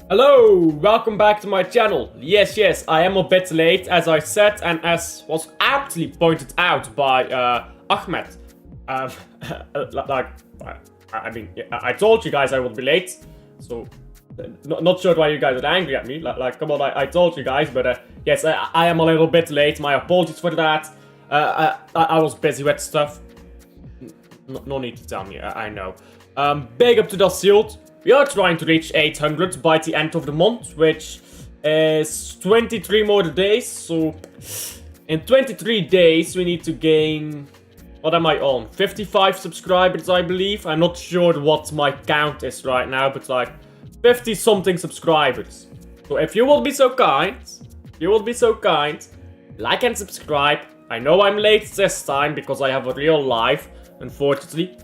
Hello, welcome back to my channel. Yes, I am a bit late, as I said, and as was aptly pointed out by Ahmed. I told you guys I would be late, so not sure why you guys are angry at me. Come on, I told you guys, but yes, I am a little bit late. My apologies for that. I was busy with stuff. No need to tell me, I know. Big up to the shield. We are trying to reach 800 by the end of the month, which is 23 more days. So in 23 days, we need to gain... What am I on? 55 subscribers, I believe. I'm not sure what my count is right now, but like 50 something subscribers. So if you will be so kind, like and subscribe. I know I'm late this time because I have a real life, unfortunately.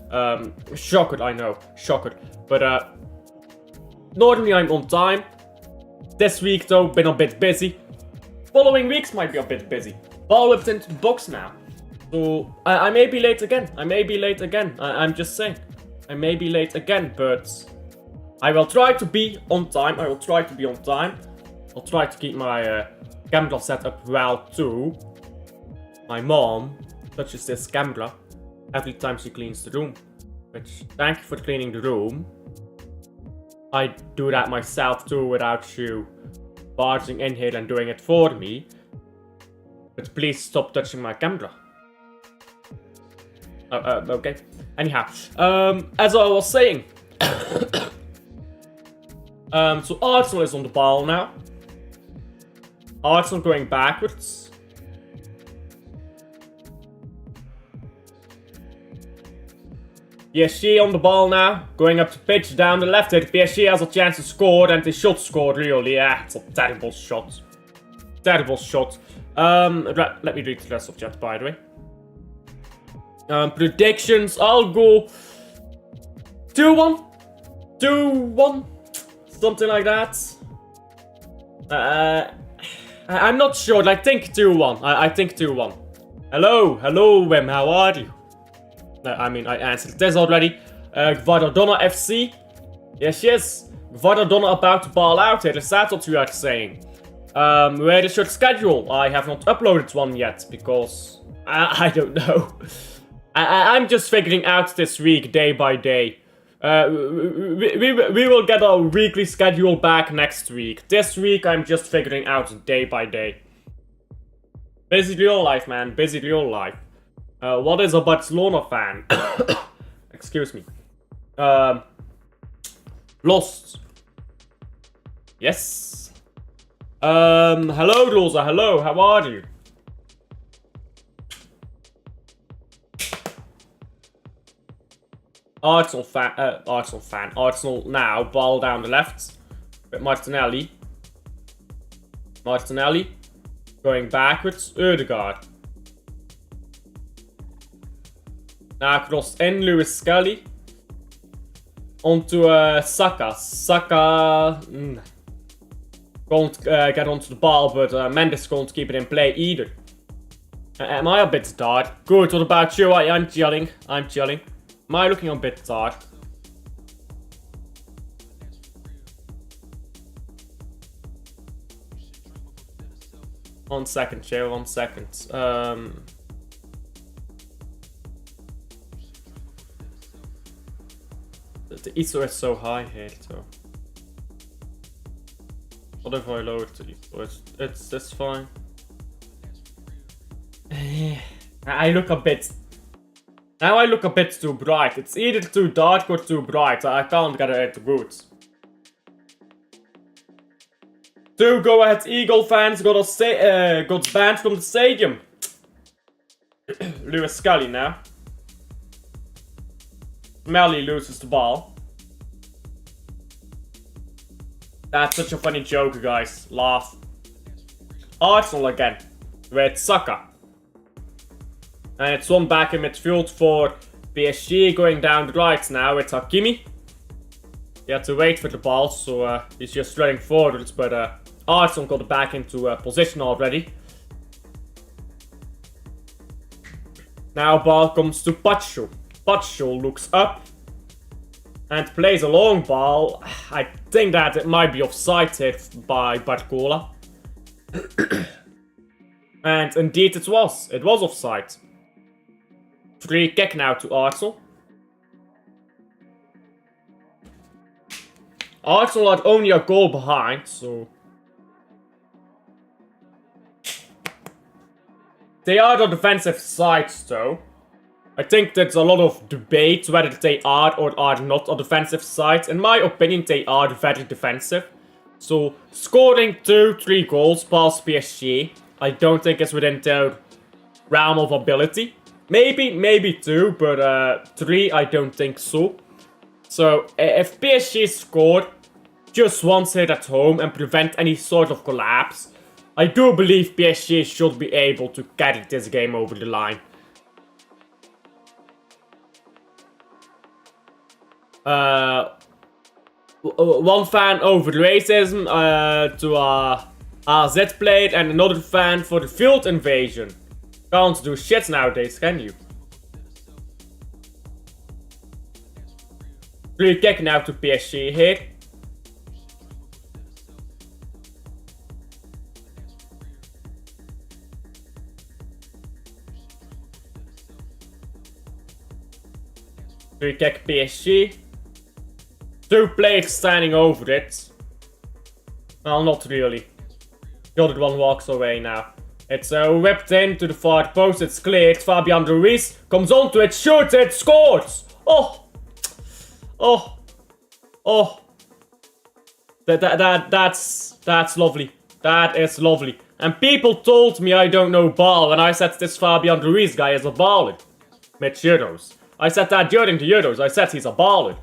Shocker, I know, shocker. But normally I'm on time. This week though, been a bit busy. Following weeks might be a bit busy. Ball whipped into the box now. So I may be late again. I'm just saying. I may be late again, but I will try to be on time. I'll try to keep my camera setup well too. My mom touches this camera every time she cleans the room. Which, thank you for cleaning the room. I do that myself too without you barging in here and doing it for me. But please stop touching my camera. Okay. Anyhow, as I was saying. So Arsenal is on the ball now. Arsenal going backwards. PSG on the ball now, going up to pitch down the left here. PSG has a chance to score, and they should score really. Yeah, it's a terrible shot. Let me read the rest of chat, by the way. Predictions, I'll go 2-1. 2-1. Something like that. I'm not sure. I think 2-1. I think 2-1. Hello, Wim, how are you? I mean, I answered this already. Gvardadonna FC. Yes. Gvardadonna about to ball out here. Is that what you are saying? Where is your schedule? I have not uploaded one yet because I don't know. I'm just figuring out this week, day by day. We will get our weekly schedule back next week. This week, I'm just figuring out day by day. Busy real life, man. Busy real life. What is a Barcelona fan? Excuse me. Lost. Yes. Hello, Rosa. Hello. How are you? Arsenal fan. Arsenal now. Ball down the left. With Martinelli. Going backwards. Ødegaard. Now crossed in, Lewis Scully. Onto Saka. Saka can't get onto the ball, but Mendes can't keep it in play either. Am I a bit tired? Good, what about you? I'm chilling. Am I looking a bit tired? One second, chill, 1 second. The ISO is so high here, so... What if I lower the ISO? It's fine. I look a bit... Now I look a bit too bright. It's either too dark or too bright. I can't get it good. 2 Go Ahead Eagle fans got banned from the stadium. Lewis Scully now. Melly loses the ball. That's such a funny joke, guys. Laugh. Arsenal again. With Saka. And it's one back in midfield for PSG going down the right now. It's Hakimi. He had to wait for the ball, so he's just running forwards. But Arsenal got it back into position already. Now ball comes to Pacho. Watchalong looks up and plays a long ball. I think that it might be offside hit by Barcola. And indeed it was. It was offside. Free kick now to Arsenal. Arsenal are only a goal behind, so... They are the defensive side, though. I think there's a lot of debate whether they are or are not a defensive side. In my opinion, they are very defensive. So, scoring 2-3 goals past PSG, I don't think it's within their realm of ability. Maybe 2, but 3, I don't think so. So, if PSG scored just once hit at home and prevent any sort of collapse, I do believe PSG should be able to carry this game over the line. One fan over racism to AZ played and another fan for the field invasion. Can't do shit nowadays, can you? Free kick now to PSG here. Free kick PSG. 2 players standing over it. Well, not really. The other one walks away now. It's whipped into the far post, it's cleared. Fabian Ruiz comes onto it, shoots it, scores! Oh! Oh! Oh! That's lovely. That is lovely. And people told me I don't know ball when I said this Fabian Ruiz guy is a baller. Mid Euros. I said that during the Euros, I said he's a baller.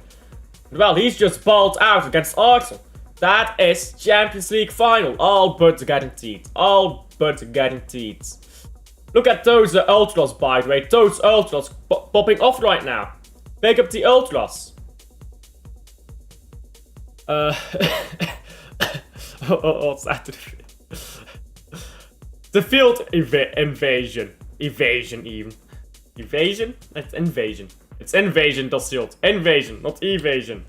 Well, he's just balled out against Arsenal. That is Champions League final. All but guaranteed. All but guaranteed. Look at those ultras, by the way. Those ultras popping off right now. Pick up the ultras. What's that? The field invasion. Evasion even. Evasion? It's invasion. It's invasion, dat shield. Invasion, not evasion.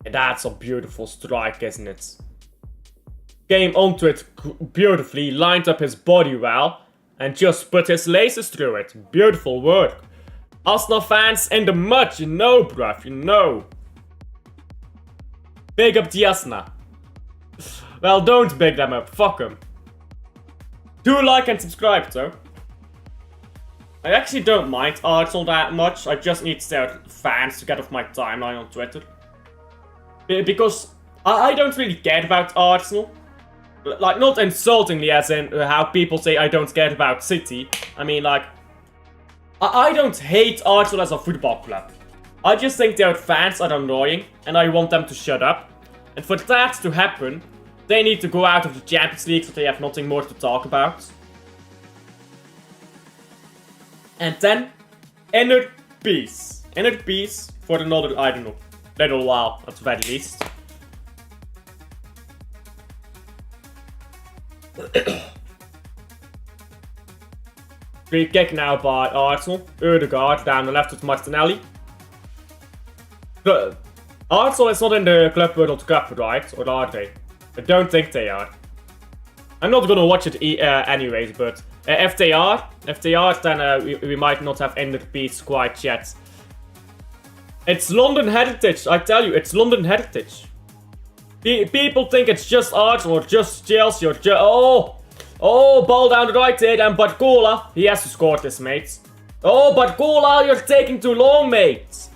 And that's a beautiful strike, isn't it? Came onto it beautifully, lined up his body well, and just put his laces through it. Beautiful work. Arsenal fans in the mud, you know, bruv, you know. Big up Diasna. Well, don't big them up, fuck them. Do like and subscribe though. I actually don't mind Arsenal that much, I just need their fans to get off my timeline on Twitter. Because I don't really care about Arsenal. Like, not insultingly as in how people say I don't care about City. I mean, like, I don't hate Arsenal as a football club. I just think their fans are annoying and I want them to shut up. And for that to happen, they need to go out of the Champions League so they have nothing more to talk about. And then, inner peace. Inner peace for another, I don't know, little while at the very least. Free kick now by Arsenal. Ødegaard down the left with Martinelli. Arsenal is not in the Club World Cup, right? Or are they? I don't think they are. I'm not gonna watch it anyways, but if they are, then we might not have inner peace quite yet. It's London heritage, I tell you, it's London heritage. People think it's just Arsenal or just Chelsea or just... Oh, ball down the right here, and Barcola, he has to score this, mates. Oh, Barcola, you're taking too long, mate.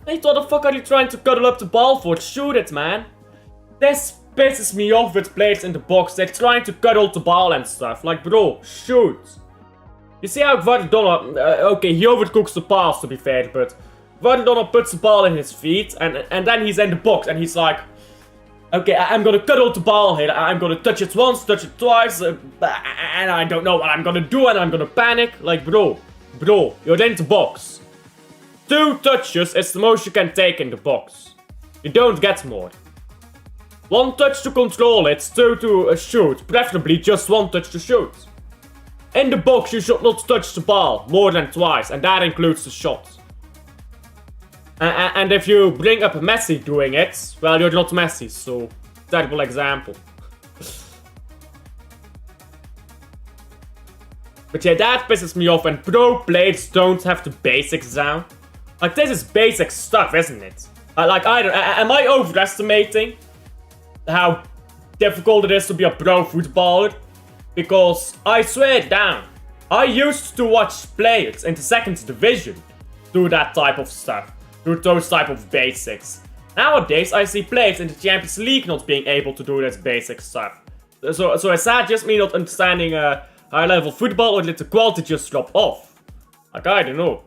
Mate, what the fuck are you trying to cuddle up the ball for? Shoot it, man. This pisses me off with players in the box. They're trying to cuddle the ball and stuff. Like, bro, shoot. You see how Vardona... okay, he overcooks the pass, to be fair, but... Vardona puts the ball in his feet, and then he's in the box, and he's like... Okay, I'm gonna cuddle the ball here. I'm gonna touch it once, touch it twice, and I don't know what I'm gonna do, and I'm gonna panic. Like, bro, you're in the box. 2 touches is the most you can take in the box. You don't get more. 1 touch to control it, 2 to shoot. Preferably just 1 touch to shoot. in the box you should not touch the ball more than twice, and that includes the shot. And if you bring up Messi doing it, well, you're not Messi, so terrible example. But yeah, that pisses me off when pro players don't have the basics down. Like, this is basic stuff, isn't it? Like, I don't... Am I overestimating how difficult it is to be a pro footballer? Because, I swear down, I used to watch players in the second division do that type of stuff. Do those type of basics. Nowadays, I see players in the Champions League not being able to do this basic stuff. So is that just me not understanding high-level football, or did the quality just drop off? Like, I don't know.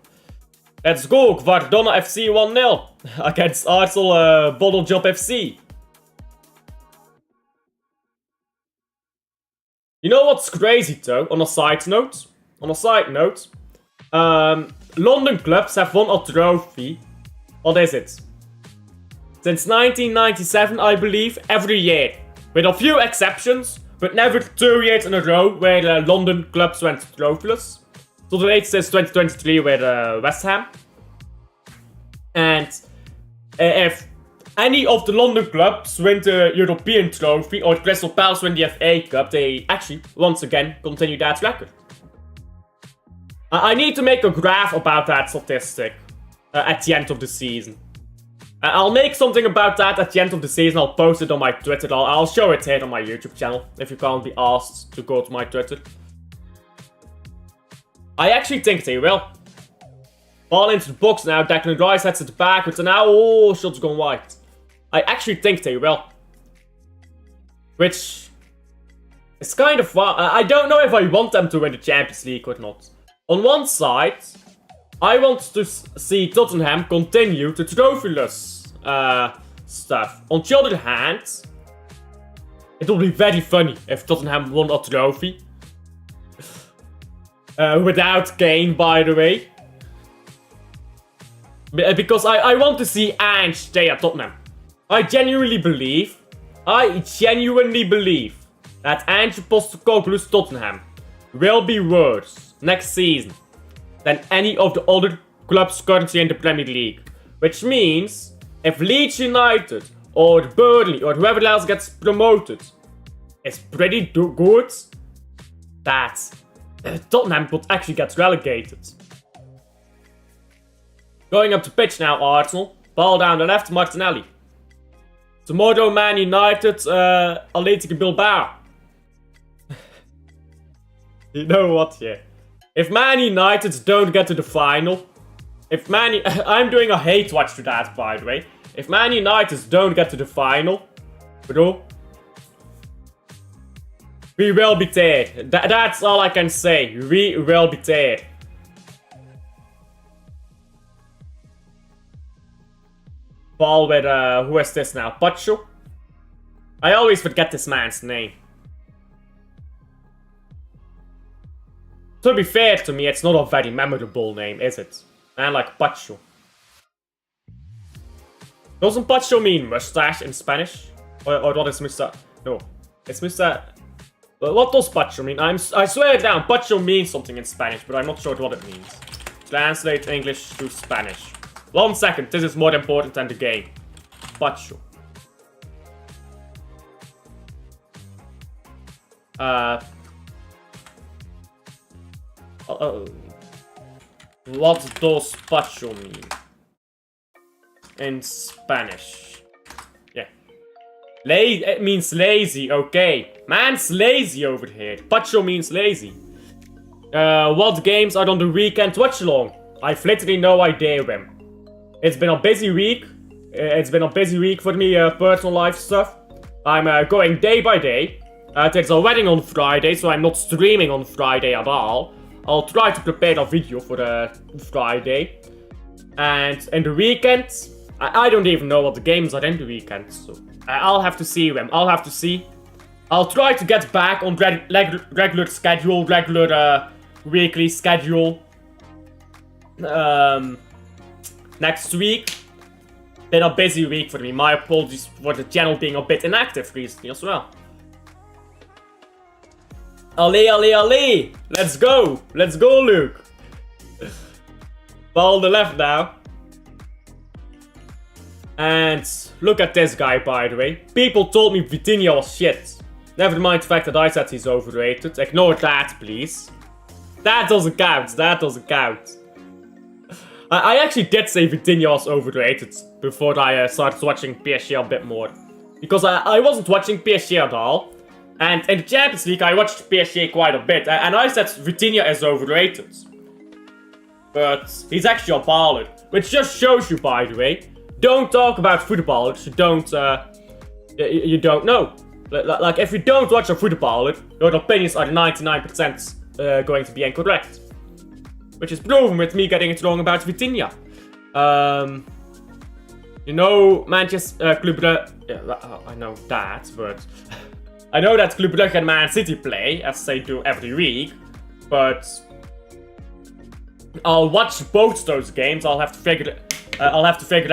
Let's go, Guardona FC 1-0 against Arsenal Bottle Job FC. You know what's crazy though, on a side note? London clubs have won a trophy. What is it? Since 1997, I believe, every year. With a few exceptions, but never 2 years in a row where London clubs went trophyless. So the latest is 2023 with West Ham. And if any of the London clubs win the European trophy or Crystal Palace win the FA Cup, they actually, once again, continue that record. I need to make a graph about that statistic at the end of the season. I'll make something about that at the end of the season. I'll post it on my Twitter. I'll show it here on my YouTube channel if you can't be asked to go to my Twitter. I actually think they will. Ball into the box now. Declan Rice heads it backwards and now, oh, shot's gone wide. I actually think they will. Which is kind of fun. I don't know if I want them to win the Champions League or not. On one side, I want to see Tottenham continue the trophyless stuff. On the other hand, it will be very funny if Tottenham won a trophy. Without Kane, by the way. Because I want to see Ange stay at Tottenham. I genuinely believe that Ange Postecoglou's Tottenham will be worse next season than any of the other clubs currently in the Premier League. Which means, if Leeds United or Burnley or whoever else gets promoted is pretty good, that Tottenham could actually get relegated. Going up the pitch now, Arsenal. Ball down the left, Martinelli. Tomorrow, Man United, Athletic Bilbao. You know what, yeah. If Man United don't get to the final, I'm doing a hate watch to that, by the way. If Man United don't get to the final, bro, we will be there. That's all I can say. We will be there. Ball with, who is this now? Pacho? I always forget this man's name. To be fair to me, it's not a very memorable name, is it? Man like Pacho. Doesn't Pacho mean mustache in Spanish? Or what is mustache? No, it's mustache. What does Pacho mean? I swear down, Pacho means something in Spanish, but I'm not sure what it means. Translate English to Spanish. 1 second, this is more important than the game. Pacho. What does Pacho mean? In Spanish. Yeah. It means lazy, okay. Man's lazy over here. Pacho means lazy. What games are on the weekend Watchalong? I've literally no idea, Wim. It's been a busy week. It's been a busy week for me, personal life stuff. I'm going day by day. There's a wedding on Friday, so I'm not streaming on Friday at all. I'll try to prepare a video for Friday. And in the weekend, I don't even know what the games are in the weekend. So I'll have to see them. I'll have to see. I'll try to get back on regular schedule, weekly schedule. Next week. Been a busy week for me. My apologies for the channel being a bit inactive recently as well. Ali, Ali, Ali! Let's go! Let's go, Luke! Ball on the left now. And look at this guy, by the way. People told me Vitinha was shit. Never mind the fact that I said he's overrated. Ignore that, please. That doesn't count. That doesn't count. I actually did say Vitinha was overrated before I started watching PSG a bit more. Because I wasn't watching PSG at all. And in the Champions League, I watched PSG quite a bit. And I said Vitinha is overrated. But he's actually a baller. Which just shows you, by the way, don't talk about footballers you don't know. Like, if you don't watch a footballer, your opinions are 99% going to be incorrect. Which is proven with me getting it wrong about Vitinha. You know, Manchester Club Brugge. Yeah, I know that, but I know that Club Brugge and Man City play as they do every week. But I'll watch both those games. I'll have to figure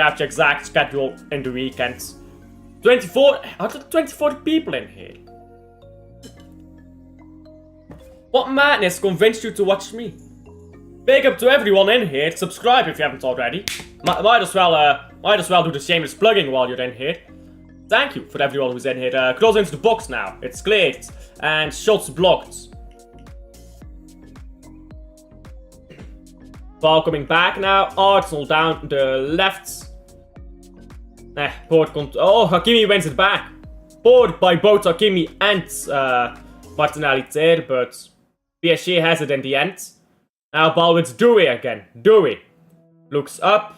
out the exact schedule in the weekends. 24. Are there 24 people in here? What madness convinced you to watch me? Big up to everyone in here. Subscribe if you haven't already. Might as well do the shameless plugging while you're in here. Thank you for everyone who's in here. Close into the box now. It's cleared and shots blocked. Ball coming back now. Arsenal down the left. Oh, Hakimi wins it back. Poured by both Hakimi and Martinelli there, but PSG has it in the end. Now ball with Dewey again. Dewey looks up.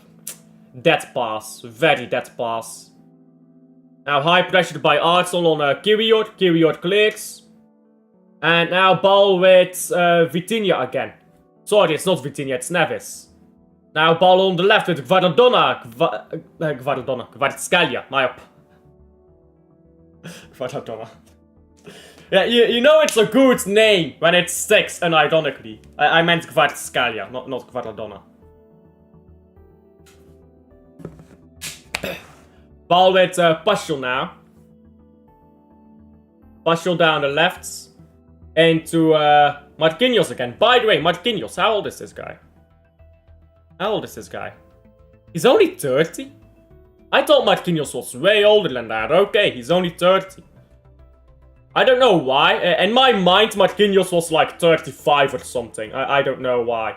Dead pass. Very dead pass. Now high pressure by Arsenal on Kiwior. Kiwior clears. And now ball with Vitinha again. Sorry, it's not Vitinha, it's Neves. Now ball on the left with Kvaratskhelia. My up. Kvaratskhelia. Yeah, you know it's a good name when it sticks unironically. I meant Kvaratskhelia, not Kvaratskhelia. Ball with Paschal now. Paschal down the left. Into Marquinhos again. By the way, Marquinhos, how old is this guy? How old is this guy? He's only 30? I thought Marquinhos was way older than that. Okay, he's only 30. I don't know why. In my mind, Marquinhos was like 35 or something. I don't know why.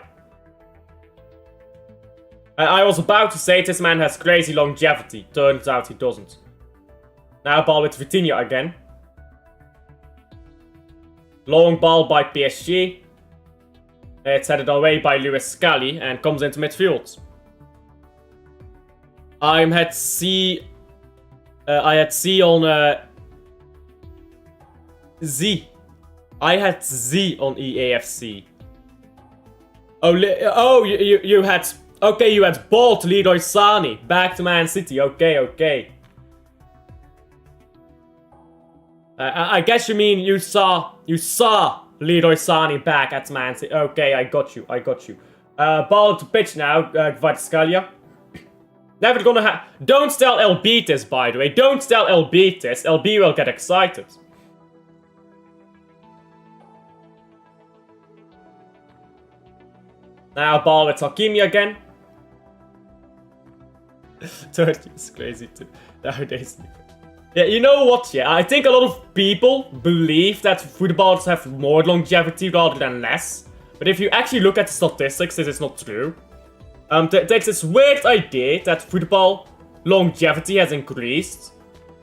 I was about to say this man has crazy longevity. Turns out he doesn't. Now ball with Vitinha again. Long ball by PSG. It's headed away by Lewis Scully and comes into midfield. I had C on Z. I had Z on EAFC. Oh, you had. Okay, you had bought Leroy Sané back to Man City. Okay. I guess you mean you saw Leroy Sané back at Man City. Okay, I got you. Ball to pitch now, Kvaratskhelia. Never gonna have. Don't tell LB this, by the way. Don't tell LB this. LB will get excited. Now ball with Hakimi again. 30 is crazy too. Nowadays. Yeah, you know what? Yeah, I think a lot of people believe that footballers have more longevity rather than less. But if you actually look at the statistics, this is not true. There's this weird idea that football longevity has increased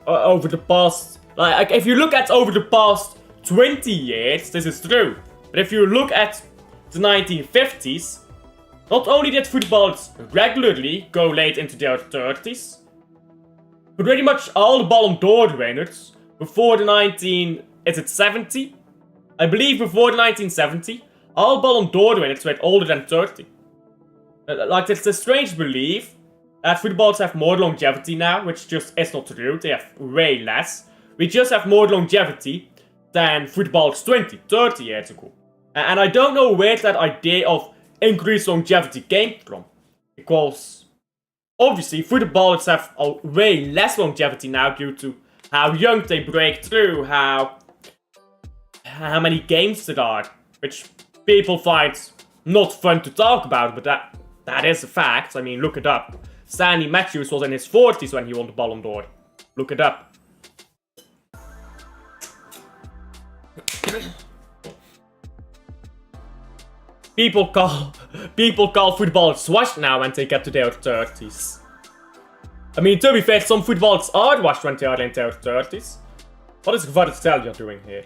over the past. Like, if you look at over the past 20 years, this is true. But if you look at the 1950s, not only did footballers regularly go late into their 30s, but pretty much all the Ballon d'Or winners before the 70? I believe before the 1970, all Ballon d'Or winners were older than 30. Like, it's a strange belief that footballers have more longevity now, which just is not true. They have way less. We just have more longevity than footballers 20, 30 years ago. And I don't know where that idea of increased longevity came from. Because obviously footballers have way less longevity now due to how young they break through, how how many games there are, which people find not fun to talk about, but that is a fact. I mean, look it up. Stanley Matthews was in his 40s when he won the Ballon d'Or. Look it up. People call footballers washed now when they get to their 30s. I mean, to be fair, some footballers are washed when they are in their 30s. What is Kvaratskhelia doing here?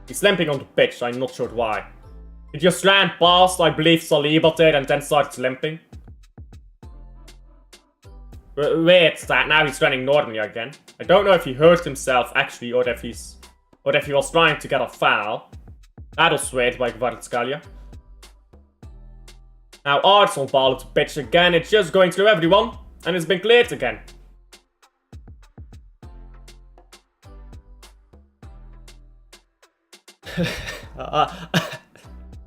He's limping on the pitch, I'm not sure why. He just ran past, I believe, Saliba there and then started limping. Wait, that now he's running normally again. I don't know if he hurt himself actually, or if he was trying to get a foul. That was weird by Kvaratskhelia. Now Arsenal ball to pitch again, it's just going through everyone, and it's been cleared again.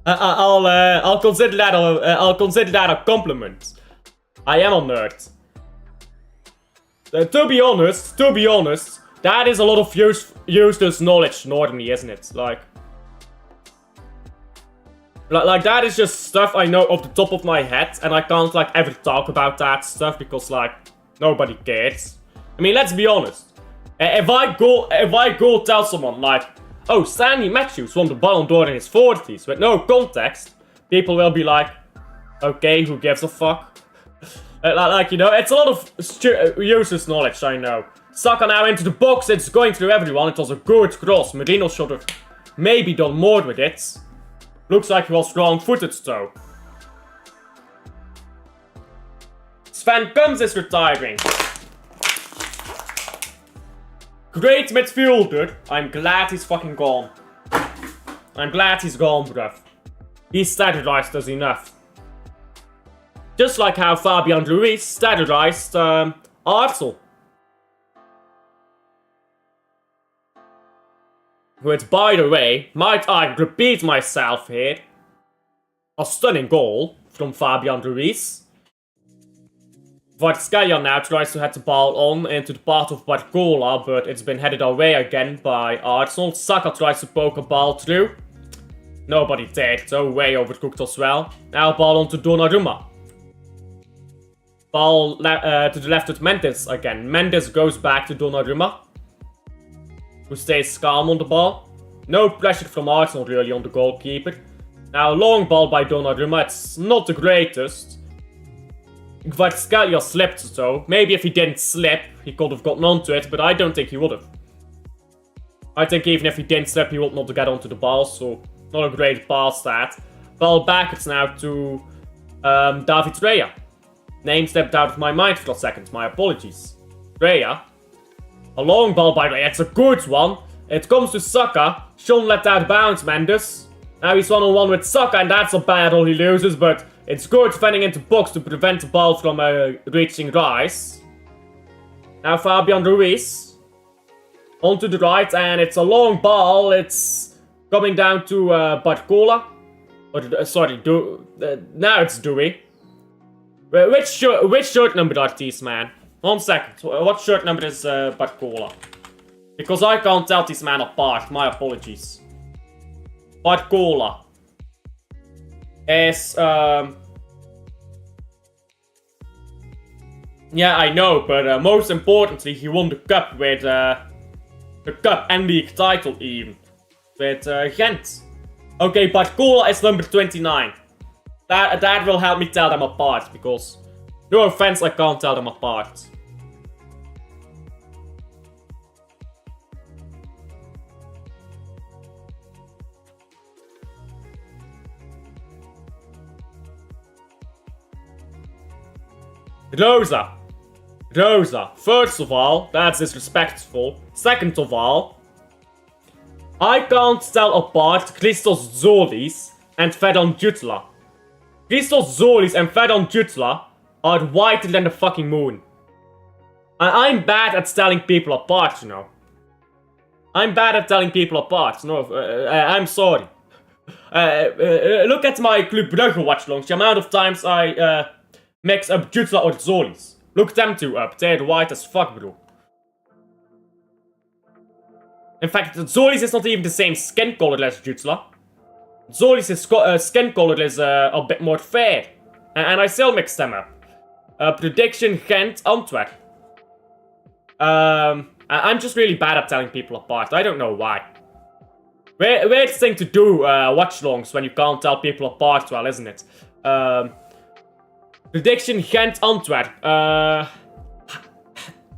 I'll consider that a compliment. I am a nerd. To be honest, that is a lot of useless knowledge normally, isn't it? Like that is just stuff I know off the top of my head, and I can't like ever talk about that stuff because like nobody cares. I mean, let's be honest. If I go tell someone like, oh, Stanley Matthews won the Ballon d'Or in his 40s with no context, people will be like, okay, who gives a fuck? Like, you know, it's a lot of useless knowledge, I know. Saka now into the box, it's going through everyone. It was a good cross. Merino should have maybe done more with it. Looks like he was wrong-footed though. Sven Kums is retiring. Great midfielder. I'm glad he's fucking gone. I'm glad he's gone, bruv. He's standardized us enough. Just like how Fabian Ruiz standardized Arsenal. Which, by the way, might I repeat myself here, a stunning goal from Fabian Ruiz. Kvaratskhelia now tries to head the ball on into the path of Barcola, but it's been headed away again by Arsenal. Saka tries to poke a ball through. Nobody did, so way overcooked as well. Now ball on to Donnarumma. Ball to the left with Mendes again. Mendes goes back to Donnarumma, who stays calm on the ball. No pressure from Arsenal really on the goalkeeper. Now long ball by Donnarumma, it's not the greatest. Kvaratskhelia slipped though. Maybe if he didn't slip, he could have gotten onto it, but I don't think he would have. I think even if he didn't slip, he would not get onto the ball, so not a great pass that. Ball backwards now to David Raya. Name stepped out of my mind for a second, my apologies. Raya. A long ball by Raya, it's a good one. It comes to Saka. Shouldn't let that bounce, Mendes. Now he's one-on-one with Saka, and that's a battle he loses, but it's good defending into box to prevent the ball from reaching Rice. Now Fabian Ruiz. Onto the right, and it's a long ball. It's coming down to Barcola. Sorry, now it's Dewey. Which shirt number are these, man? 1 second. What shirt number is Barcola? Because I can't tell these men apart. My apologies. Barcola is yeah, I know, but most importantly, he won the cup with the cup and league title even with Gent. Okay, Barcola is number 29. That will help me tell them apart, because no offense, I can't tell them apart. Rosa, first of all, that's disrespectful. Second of all, I can't tell apart Christos Zolis and Vedran Jutla. Christos Zolis and Vedran Jutla are whiter than the fucking moon. And I'm bad at telling people apart, you know. I'm bad at telling people apart. No, I'm sorry. Look at my Club Brugge watchalongs. The amount of times I mix up Jutla or Zolis. Look them two up. They're white as fuck, bro. In fact, Zolis is not even the same skin color as Jutsla. Zolis' skin color is a bit more fair. And I still mix them up. Prediction, Gent, Antwerp. I'm just really bad at telling people apart. I don't know why. Weird thing to do, watchalongs, when you can't tell people apart well, isn't it? Prediction, Gent, Antwerp.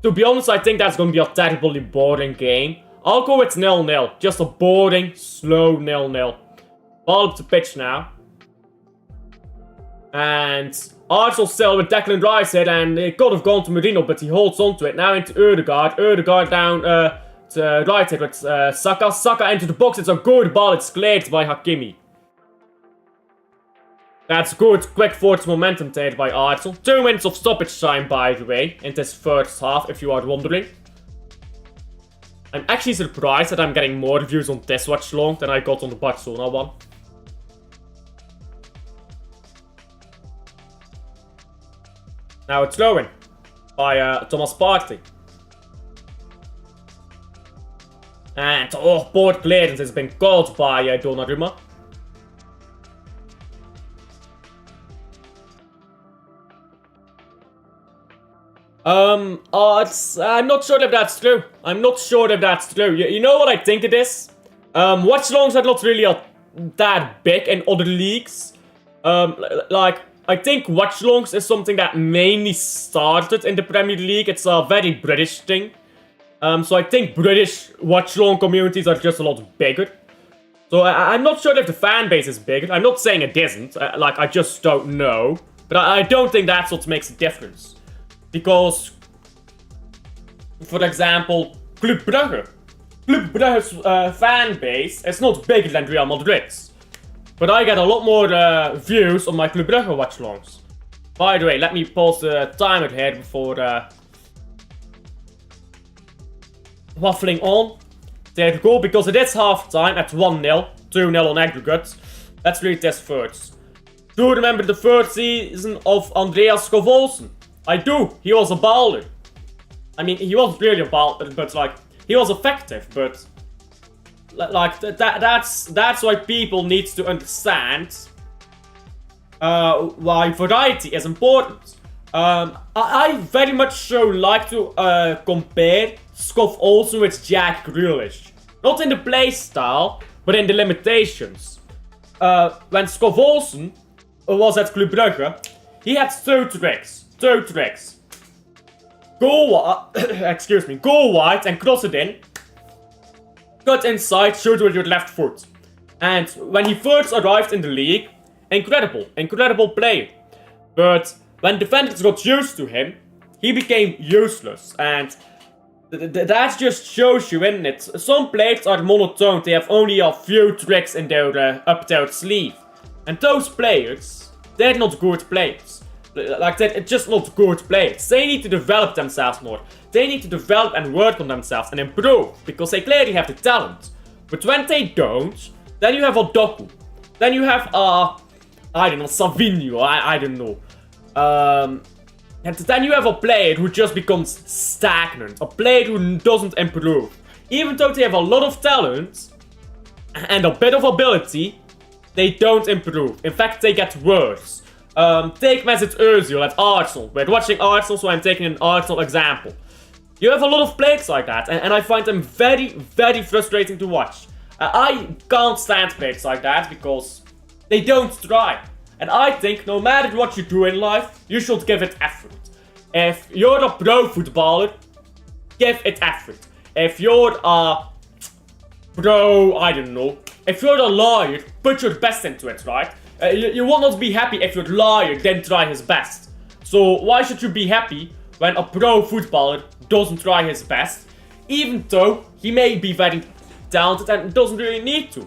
To be honest, I think that's going to be a terribly boring game. I'll go with 0-0. Just a boring, slow 0-0. Ball up the pitch now. And Arsenal still with Declan Rice hit, and it could have gone to Merino, but he holds on to it. Now into Ødegaard. Ødegaard down to right hit with Saka. Saka into the box. It's a good ball. It's cleared by Hakimi. That's good. Quick forward momentum taken by Arsenal. 2 minutes of stoppage time, by the way, in this first half, if you are wondering. I'm actually surprised that I'm getting more views on this watchalong than I got on the Barcelona one. Now it's going by Thomas Partey. And board clearance has been called by Donnarumma. I'm not sure if that's true. You know what I think it is? Watchalongs are not really that big in other leagues. I think watchalongs is something that mainly started in the Premier League. It's a very British thing. So I think British watchalong communities are just a lot bigger. So I'm not sure if the fan base is bigger. I'm not saying it isn't. I just don't know. But I don't think that's what makes a difference. Because, for example, Club Brugge. Club Brugge's fan base is not bigger than Real Madrid's. But I get a lot more views on my Club Brugge watchalongs. By the way, let me pause the timer here before waffling on. There we go, because it is half time at 1-0, 2-0 on aggregate. Let's read this first. Do you remember the first season of Andreas Skov-Olsen? I do. He was a baller. I mean, he wasn't really a baller, but he was effective. But that's why people need to understand why variety is important. I very much so like to compare Skov-Olsen with Jack Grealish. Not in the play style, but in the limitations. When Skov-Olsen was at Club Brugge, he had two tricks. Go wide and cross it in. Cut inside, shoot with your left foot. And when he first arrived in the league, incredible player. But when defenders got used to him, he became useless. And that just shows you, isn't it? Some players are monotone, they have only a few tricks in their up their sleeve. And those players, they're not good players. They're just not good players. They need to develop themselves more. They need to develop and work on themselves and improve, because they clearly have the talent. But when they don't, then you have a Doku. Then you have I don't know, Savinho, I don't know. And then you have a player who just becomes stagnant. A player who doesn't improve. Even though they have a lot of talent and a bit of ability, they don't improve. In fact, they get worse. Take Mesut Özil at Arsenal. We're watching Arsenal, so I'm taking an Arsenal example. You have a lot of players like that, and I find them very frustrating to watch. I can't stand players like that because they don't try. And I think no matter what you do in life, you should give it effort. If you're a pro footballer, give it effort. If you're a pro, I don't know. If you're a lawyer, put your best into it, right? You will not be happy if your lawyer didn't try his best. So why should you be happy when a pro footballer doesn't try his best, even though he may be very talented and doesn't really need to?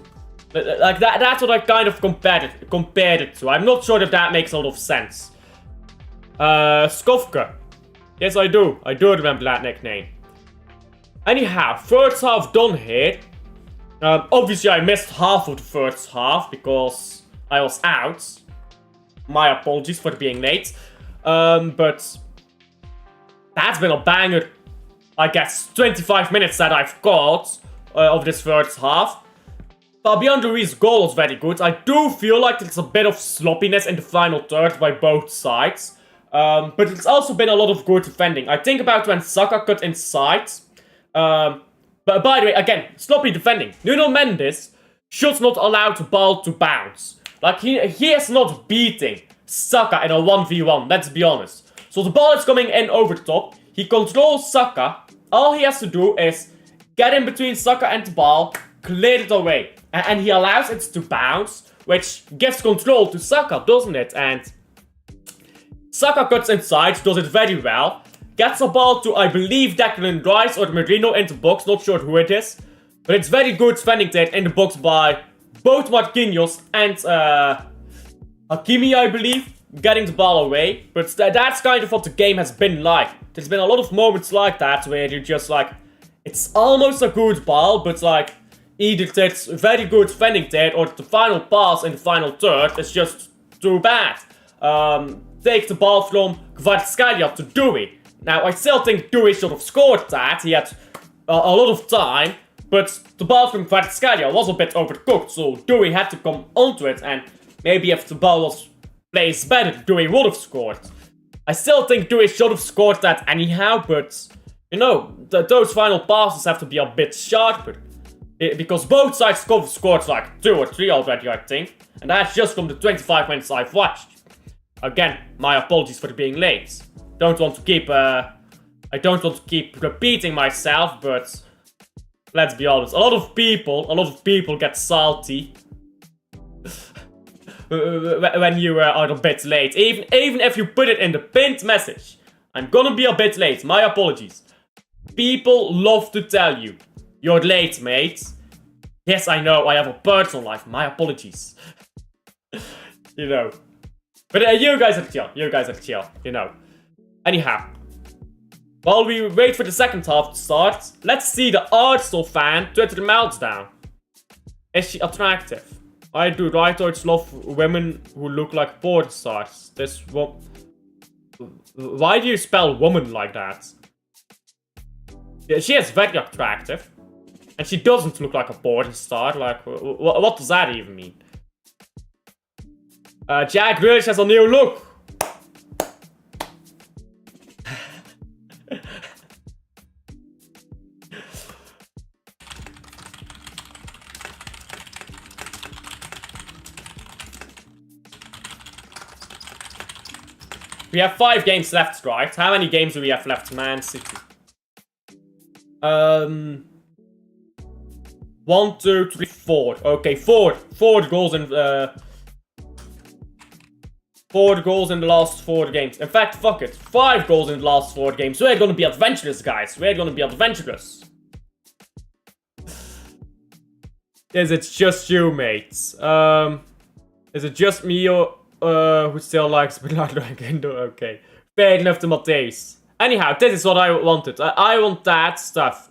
Like that's what I kind of compared it to. I'm not sure if that makes a lot of sense. Skovka. Yes, I do. I do remember that nickname. Anyhow, first half done here. Obviously, I missed half of the first half because I was out. My apologies for being late. But that's been a banger. I guess 25 minutes that I've got. of this first half. Fabian Ruiz's goal was very good. I do feel like there's a bit of sloppiness in the final third by both sides. But it's also been a lot of good defending. I think about when Saka cut inside. But by the way, again, sloppy defending. Nuno Mendes should not allow the ball to bounce. Like, he is not beating Saka in a 1v1, let's be honest. So the ball is coming in over the top. He controls Saka. All he has to do is get in between Saka and the ball, clear it away. And he allows it to bounce, which gives control to Saka, doesn't it? And Saka cuts inside, does it very well. Gets the ball to, I believe, Declan Rice or Merino in the box, not sure who it is. But it's very good defending there in the box by both Marquinhos and Hakimi, I believe, getting the ball away. But that's kind of what the game has been like. There's been a lot of moments like that where you're just like, it's almost a good ball, but like, either it's very good defending there or the final pass in the final third is just too bad. Take the ball from Kvaratskhelia to Dewey. Now, I still think Dewey should have scored that. He had a lot of time, but the ball from Kvaratskhelia was a bit overcooked, so Dewey had to come onto it, and maybe if the ball was placed better, Dewey would have scored. I still think Dewey should have scored that anyhow, but, you know, those final passes have to be a bit sharper. Because both sides scored like 2 or 3 already, I think. And that's just from the 25 minutes I've watched. Again, my apologies for being late. I don't want to keep repeating myself, but let's be honest. A lot of people get salty when you are a bit late. Even if you put it in the pinned message. I'm gonna be a bit late. My apologies. People love to tell you, you're late, mate. Yes, I know, I have a personal life. My apologies. You know. But you guys are chill. You know. Anyhow. While we wait for the second half to start, let's see the Arsenal fan Twitter meltdown. Is she attractive? I do rightoids love women who look like porn stars. Why do you spell woman like that? Yeah, she is very attractive. And she doesn't look like a porn star. Like, what does that even mean? Jack Grealish has a new look. We have 5 games left, right? How many games do we have left? Man City. 1, 2, 3, 4. Okay, 4 goals in 4 goals in the last 4 games. In fact, fuck it. 5 goals in the last 4 games. We're gonna be adventurous, guys. We're gonna be adventurous. Is it just you, mates? Is it just me or who still likes Bernardo Aguindo? Okay. Fair enough to Matthäus. Anyhow, this is what I wanted. I want that stuff.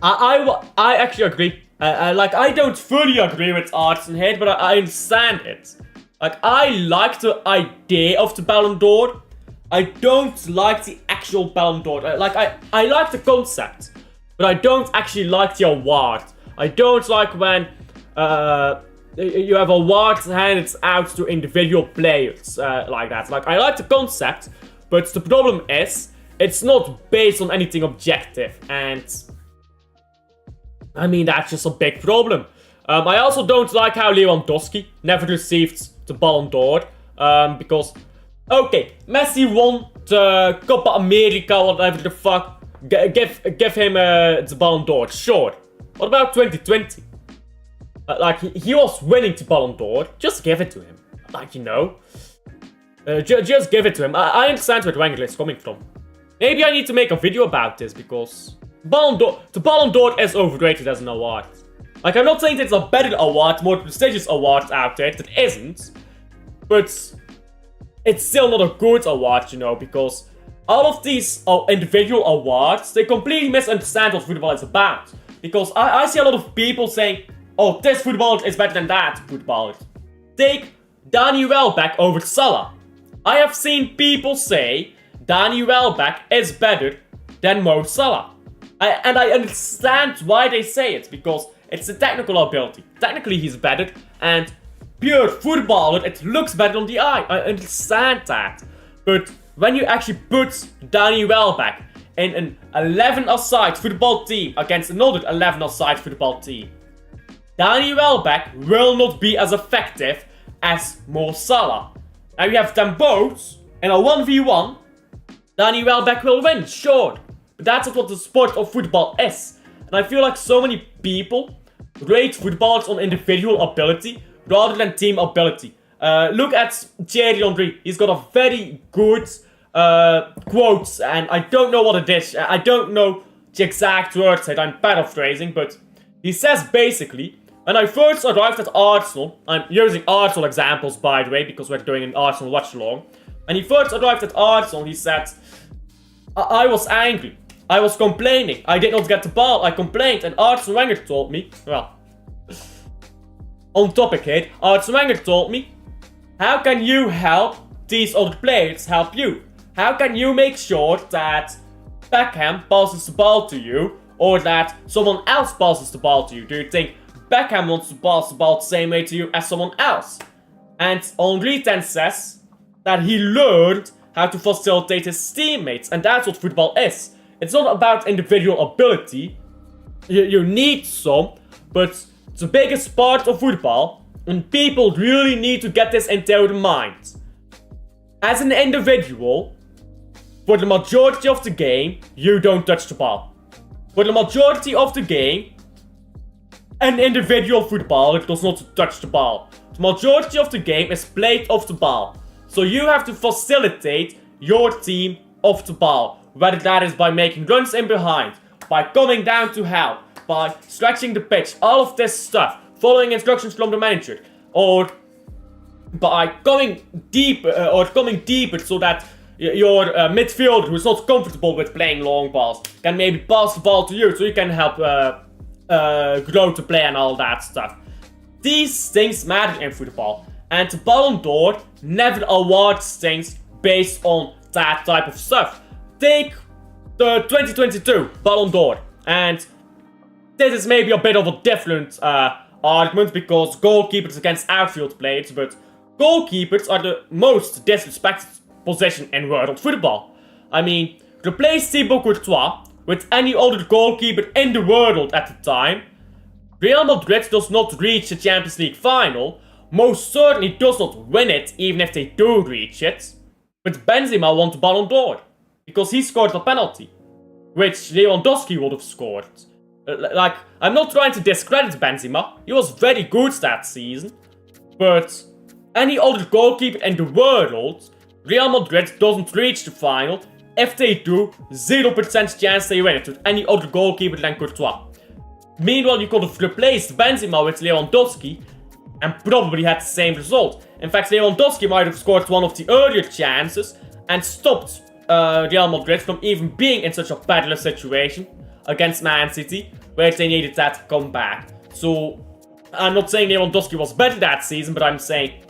I actually agree. I don't fully agree with Arsenal here, but I understand it. Like, I like the idea of the Ballon d'Or. I don't like the actual Ballon d'Or. I like the concept, but I don't actually like the award. I don't like when you have awards handed out to individual players like that. Like, I like the concept, but the problem is it's not based on anything objective, and I mean, that's just a big problem. I also don't like how Lewandowski never received the Ballon d'Or. Because, okay, Messi won the Copa America, whatever the fuck. Give him the Ballon d'Or, sure. What about 2020? He was winning the Ballon d'Or. Just give it to him. Like, you know. Just give it to him. I understand where Wenger is coming from. Maybe I need to make a video about this, because the Ballon d'Or is overrated as an award. Like, I'm not saying that it's a better award, more prestigious award out there that isn't, but it's still not a good award, you know, because all of these individual awards, they completely misunderstand what football is about. Because I see a lot of people saying, oh, this footballer is better than that footballer. Take Danny Welbeck over Salah. I have seen people say Danny Welbeck is better than Mo Salah. And I understand why they say it, because it's a technical ability. Technically he's better, and pure footballer, it looks better on the eye. I understand that. But when you actually put Danny Welbeck in an 11-a-side football team against another 11-a-side football team, Danny Welbeck will not be as effective as Mo Salah. Now you have them both in a 1v1, Danny Welbeck will win, sure. But that's not what the sport of football is. And I feel like so many people rate footballers on individual ability rather than team ability. Look at Thierry Henry. He's got a very good quote, and I don't know what it is. I don't know the exact words that I'm paraphrasing, but he says basically, when I first arrived at Arsenal, I'm using Arsenal examples by the way, because we're doing an Arsenal Watchalong. When he first arrived at Arsenal, he said, I was angry. I was complaining. I did not get the ball. I complained, and Arsene Wenger told me, well, on topic here, Arsene Wenger told me, how can you help these other players help you? How can you make sure that Beckham passes the ball to you, or that someone else passes the ball to you? Do you think Beckham wants to pass the ball the same way to you as someone else? And Henry then says that he learned how to facilitate his teammates, and that's what football is. It's not about individual ability. You need some, but the biggest part of football, and people really need to get this into their mind. As an individual, for the majority of the game, you don't touch the ball. For the majority of the game, an individual footballer does not touch the ball. The majority of the game is played off the ball. So you have to facilitate your team off the ball. Whether that is by making runs in behind, by coming down to help, by stretching the pitch, all of this stuff, following instructions from the manager, or by coming deeper so that your midfielder who's not comfortable with playing long balls can maybe pass the ball to you so you can help grow to play and all that stuff. These things matter in football, and the Ballon d'Or never awards things based on that type of stuff. Take the 2022 Ballon d'Or, and this is maybe a bit of a different argument because goalkeepers against outfield players, but goalkeepers are the most disrespected position in world football. I mean, replace Thibaut Courtois with any other goalkeeper in the world at the time, Real Madrid does not reach the Champions League final, most certainly does not win it even if they do reach it, but Benzema won the Ballon d'Or because he scored a penalty, which Lewandowski would have scored. Like, I'm not trying to discredit Benzema, he was very good that season, but any other goalkeeper in the world, Real Madrid doesn't reach the final. If they do, 0% chance they win it with any other goalkeeper than Courtois. Meanwhile, you could have replaced Benzema with Lewandowski and probably had the same result. In fact, Lewandowski might have scored one of the earlier chances and stopped Real Madrid from even being in such a perilous situation against Man City, where they needed that to come back. So, I'm not saying Lewandowski was better that season, but I'm saying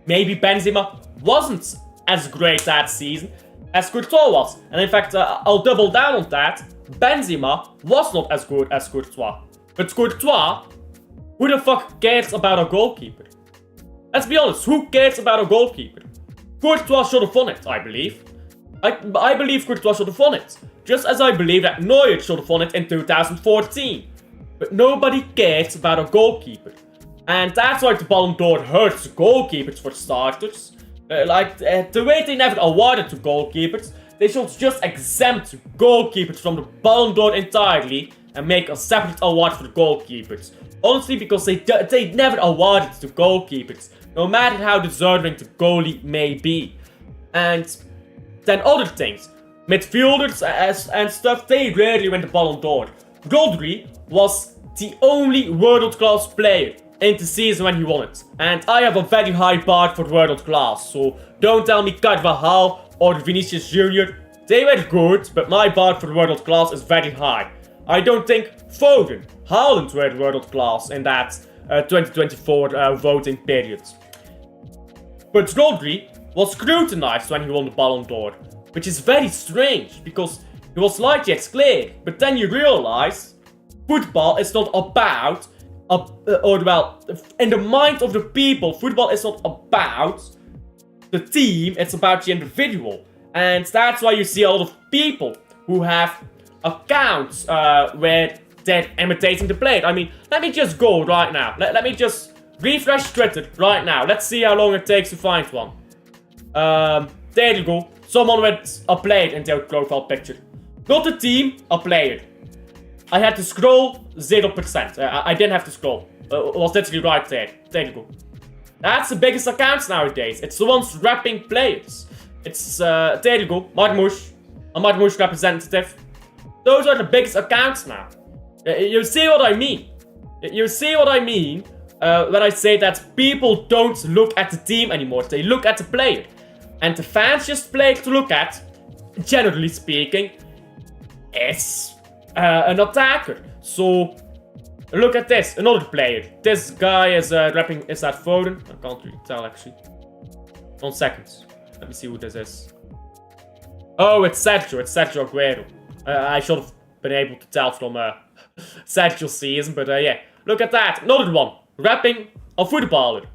maybe Benzema wasn't as great that season as Courtois was. And in fact, I'll double down on that. Benzema was not as good as Courtois. But Courtois, who the fuck cares about a goalkeeper? Let's be honest, who cares about a goalkeeper? Courtois should have won it, I believe. I believe Courtois should have won it. Just as I believe that Neuer should have won it in 2014. But nobody cares about a goalkeeper. And that's why the Ballon d'Or hurts goalkeepers for starters. The way they never awarded to goalkeepers, they should just exempt goalkeepers from the Ballon d'Or entirely and make a separate award for goalkeepers. Honestly, because they never awarded to goalkeepers, no matter how deserving the goalie may be. And then other things, midfielders and stuff, they rarely win the Ballon d'Or. Rodri was the only world-class player in the season when he won it. And I have a very high bar for world class, so don't tell me Carvajal or Vinicius Jr. They were good, but my bar for world class is very high. I don't think Foden, Haaland were world class in that 2024 voting period. But Rodri was scrutinized when he won the Ballon d'Or. which is very strange because he was like, it's clear, but then you realize football is not about, in the mind of the people, football is not about the team, it's about the individual. And that's why you see a lot of people who have accounts where they're imitating the player. I mean, let me just go right now. Let me just refresh Twitter right now. Let's see how long it takes to find one. There you go. Someone with a player in their profile picture. Not a team, a player. I had to scroll 0%. I didn't have to scroll. It was literally right there. There you go. That's the biggest accounts nowadays. It's the ones rapping players. It's, there you go. Marmouche. A Marmouche representative. Those are the biggest accounts now. You see what I mean? You see what I mean when I say that people don't look at the team anymore. They look at the player. And the fans just play to look at, generally speaking, is an attacker. So, look at this. Another player. This guy is rapping. Is that Foden? I can't really tell actually. 1 second. Let me see who this is. Oh, it's Sergio. It's Sergio Aguero. I should have been able to tell from Sergio's season, but yeah. Look at that. Another one. Rapping a footballer.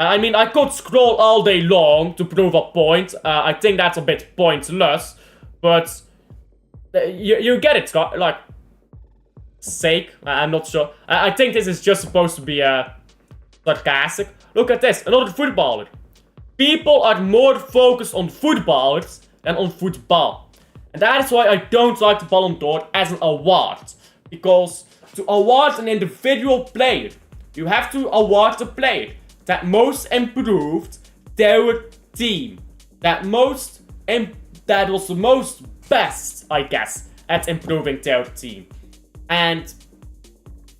I mean, I could scroll all day long to prove a point. I think that's a bit pointless, but you get it, Scott. Like, sake. I'm not sure. I think this is just supposed to be sarcastic. Look at this. Another footballer. People are more focused on footballers than on football. And that is why I don't like the Ballon d'Or as an award. Because to award an individual player, you have to award the player that most improved their team. That was the most best, I guess, at improving their team. And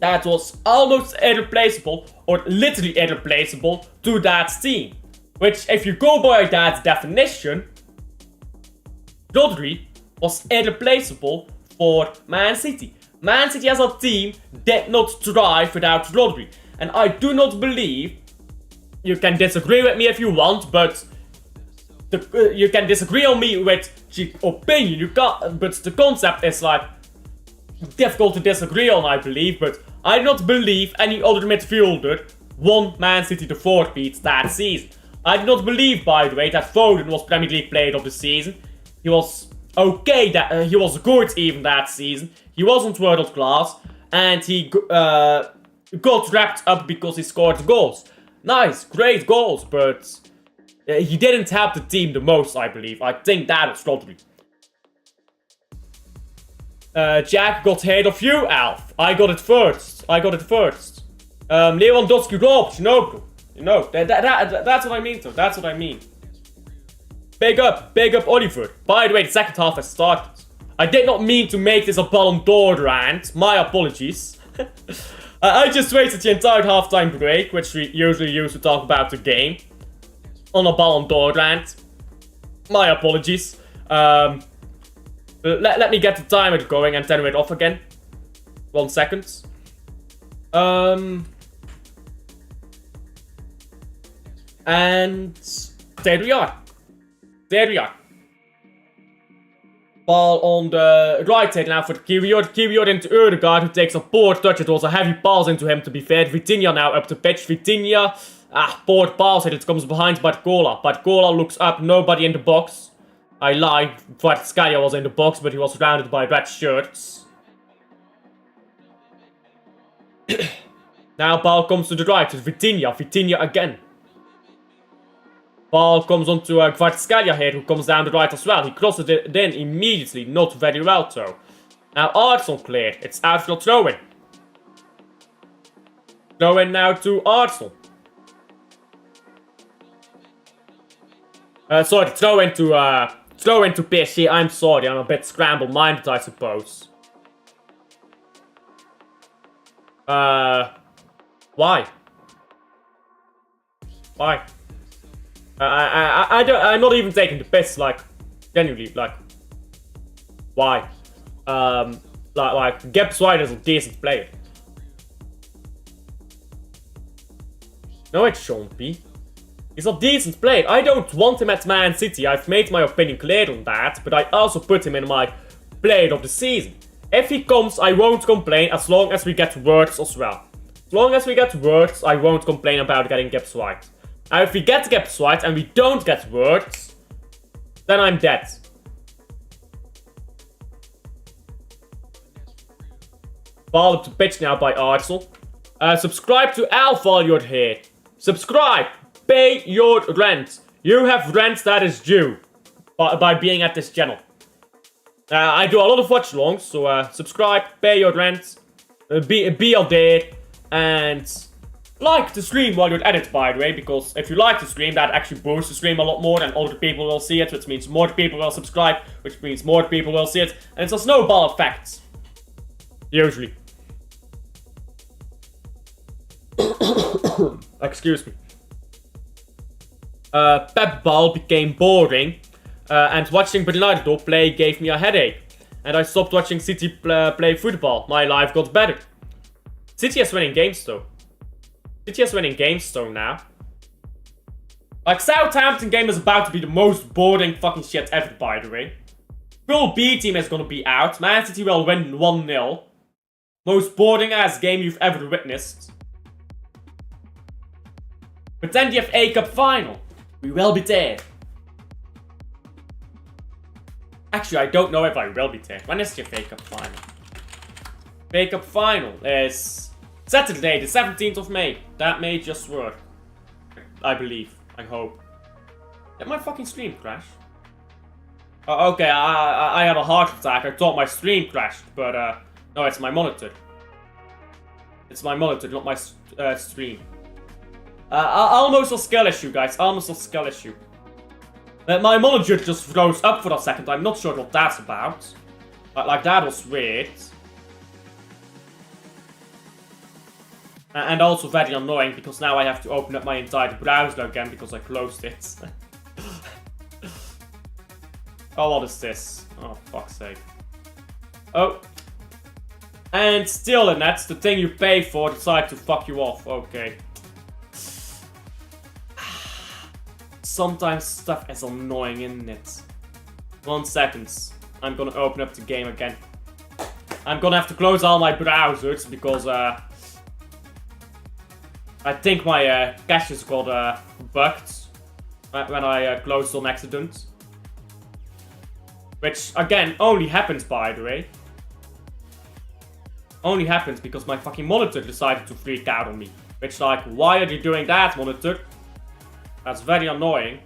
that was almost irreplaceable, or literally irreplaceable, to that team. Which, if you go by that definition, Rodri was irreplaceable for Man City. Man City as a team did not thrive without Rodri. And I do not believe, you can disagree with me if you want, but you can disagree on me with the opinion. You can't, but the concept is like difficult to disagree on, I believe. But I do not believe any other midfielder won Man City the 4 beats that season. I do not believe, by the way, that Foden was Premier League Player of the season. He was okay, he was good even that season. He wasn't world class, and he got wrapped up because he scored goals. Nice, great goals, but he didn't help the team the most, I believe. I think that was Rodri. Jack got ahead of you, Alf. I got it first. Lewandowski robbed, bro. That's what I mean, though. That's what I mean. Big up Oliver. By the way, the second half has started. I did not mean to make this a Ballon d'Or rant. My apologies. I just wasted the entire halftime break, which we usually use to talk about the game, on a Ballon d'Or rant. My apologies. Let me get the timer going and turn it off again. 1 second. And there we are. Ball on the right side now for Kiwior. Kiwior into Ødegaard, who takes a poor touch. It was a heavy pass into him, to be fair. Vitinha now up the pitch. Vitinha. Poor pass. It comes behind Barcola. Barcola looks up. Nobody in the box. I lied. Kvaratskhelia was in the box, but he was surrounded by red shirts. Now ball comes to the right. It's Vitinha. Vitinha again. Ball comes onto Kvaratskhelia here, who comes down the right as well. He crosses it in immediately, not very well though. Now Arsenal cleared. It's Arsenal throw-in. Throw-in now to Arsenal. Sorry, throw-in to PSG. I'm sorry, I'm a bit scrambled-minded, I suppose. Why? Why? I'm not even taking the piss, like, genuinely, like, why? Like, Gibbs White is a decent player. No, it shouldn't be. He's a decent player. I don't want him at Man City. I've made my opinion clear on that. But I also put him in my player of the season. If he comes, I won't complain as long as we get words as well. As long as we get words, I won't complain about getting Gibbs White. And if we get Gibbs White and we don't get words, then I'm dead. Ball up to pitch now by Arsenal. Subscribe to Alpha while you're here. Subscribe. Pay your rent. You have rent that is due by being at this channel. I do a lot of watchalongs, so subscribe, pay your rent, be out there, and like the stream while you're at it, by the way, because if you like the stream, that actually boosts the stream a lot more, and other people will see it, which means more people will subscribe, which means more people will see it, and it's a snowball effect. Usually. Excuse me. Pep Ball became boring, and watching Bernardo play gave me a headache. And I stopped watching City play football. My life got better. City is winning games though. City is winning games though now. Like, Southampton game is about to be the most boring fucking shit ever, by the way. Full B team is gonna be out. Man City will win 1-0. Most boring ass game you've ever witnessed. But then the FA Cup final. We will be there. Actually, I don't know if I will be there. When is the FA Cup final? FA Cup final is Saturday, the 17th of May. That may just work. I believe. I hope. Did my fucking stream crash? Oh, okay, I had a heart attack. I thought my stream crashed, but no, it's my monitor. It's my monitor, not my stream. Almost a skill issue, guys. Almost a skill issue. My monitor just froze up for a second. I'm not sure what that's about. Like, that was weird. And also very annoying, because now I have to open up my entire browser again because I closed it. Oh, what is this? Oh, fuck's sake. Oh. And still, and that's the thing you pay for, decide to fuck you off. Okay. Sometimes stuff is annoying, isn't it? 1 second. I'm gonna open up the game again. I'm gonna have to close all my browsers because I think my caches got bugged when I closed on accident. Which, again, only happens, by the way. Only happens because my fucking monitor decided to freak out on me. Which, like, why are you doing that, monitor? That's very annoying.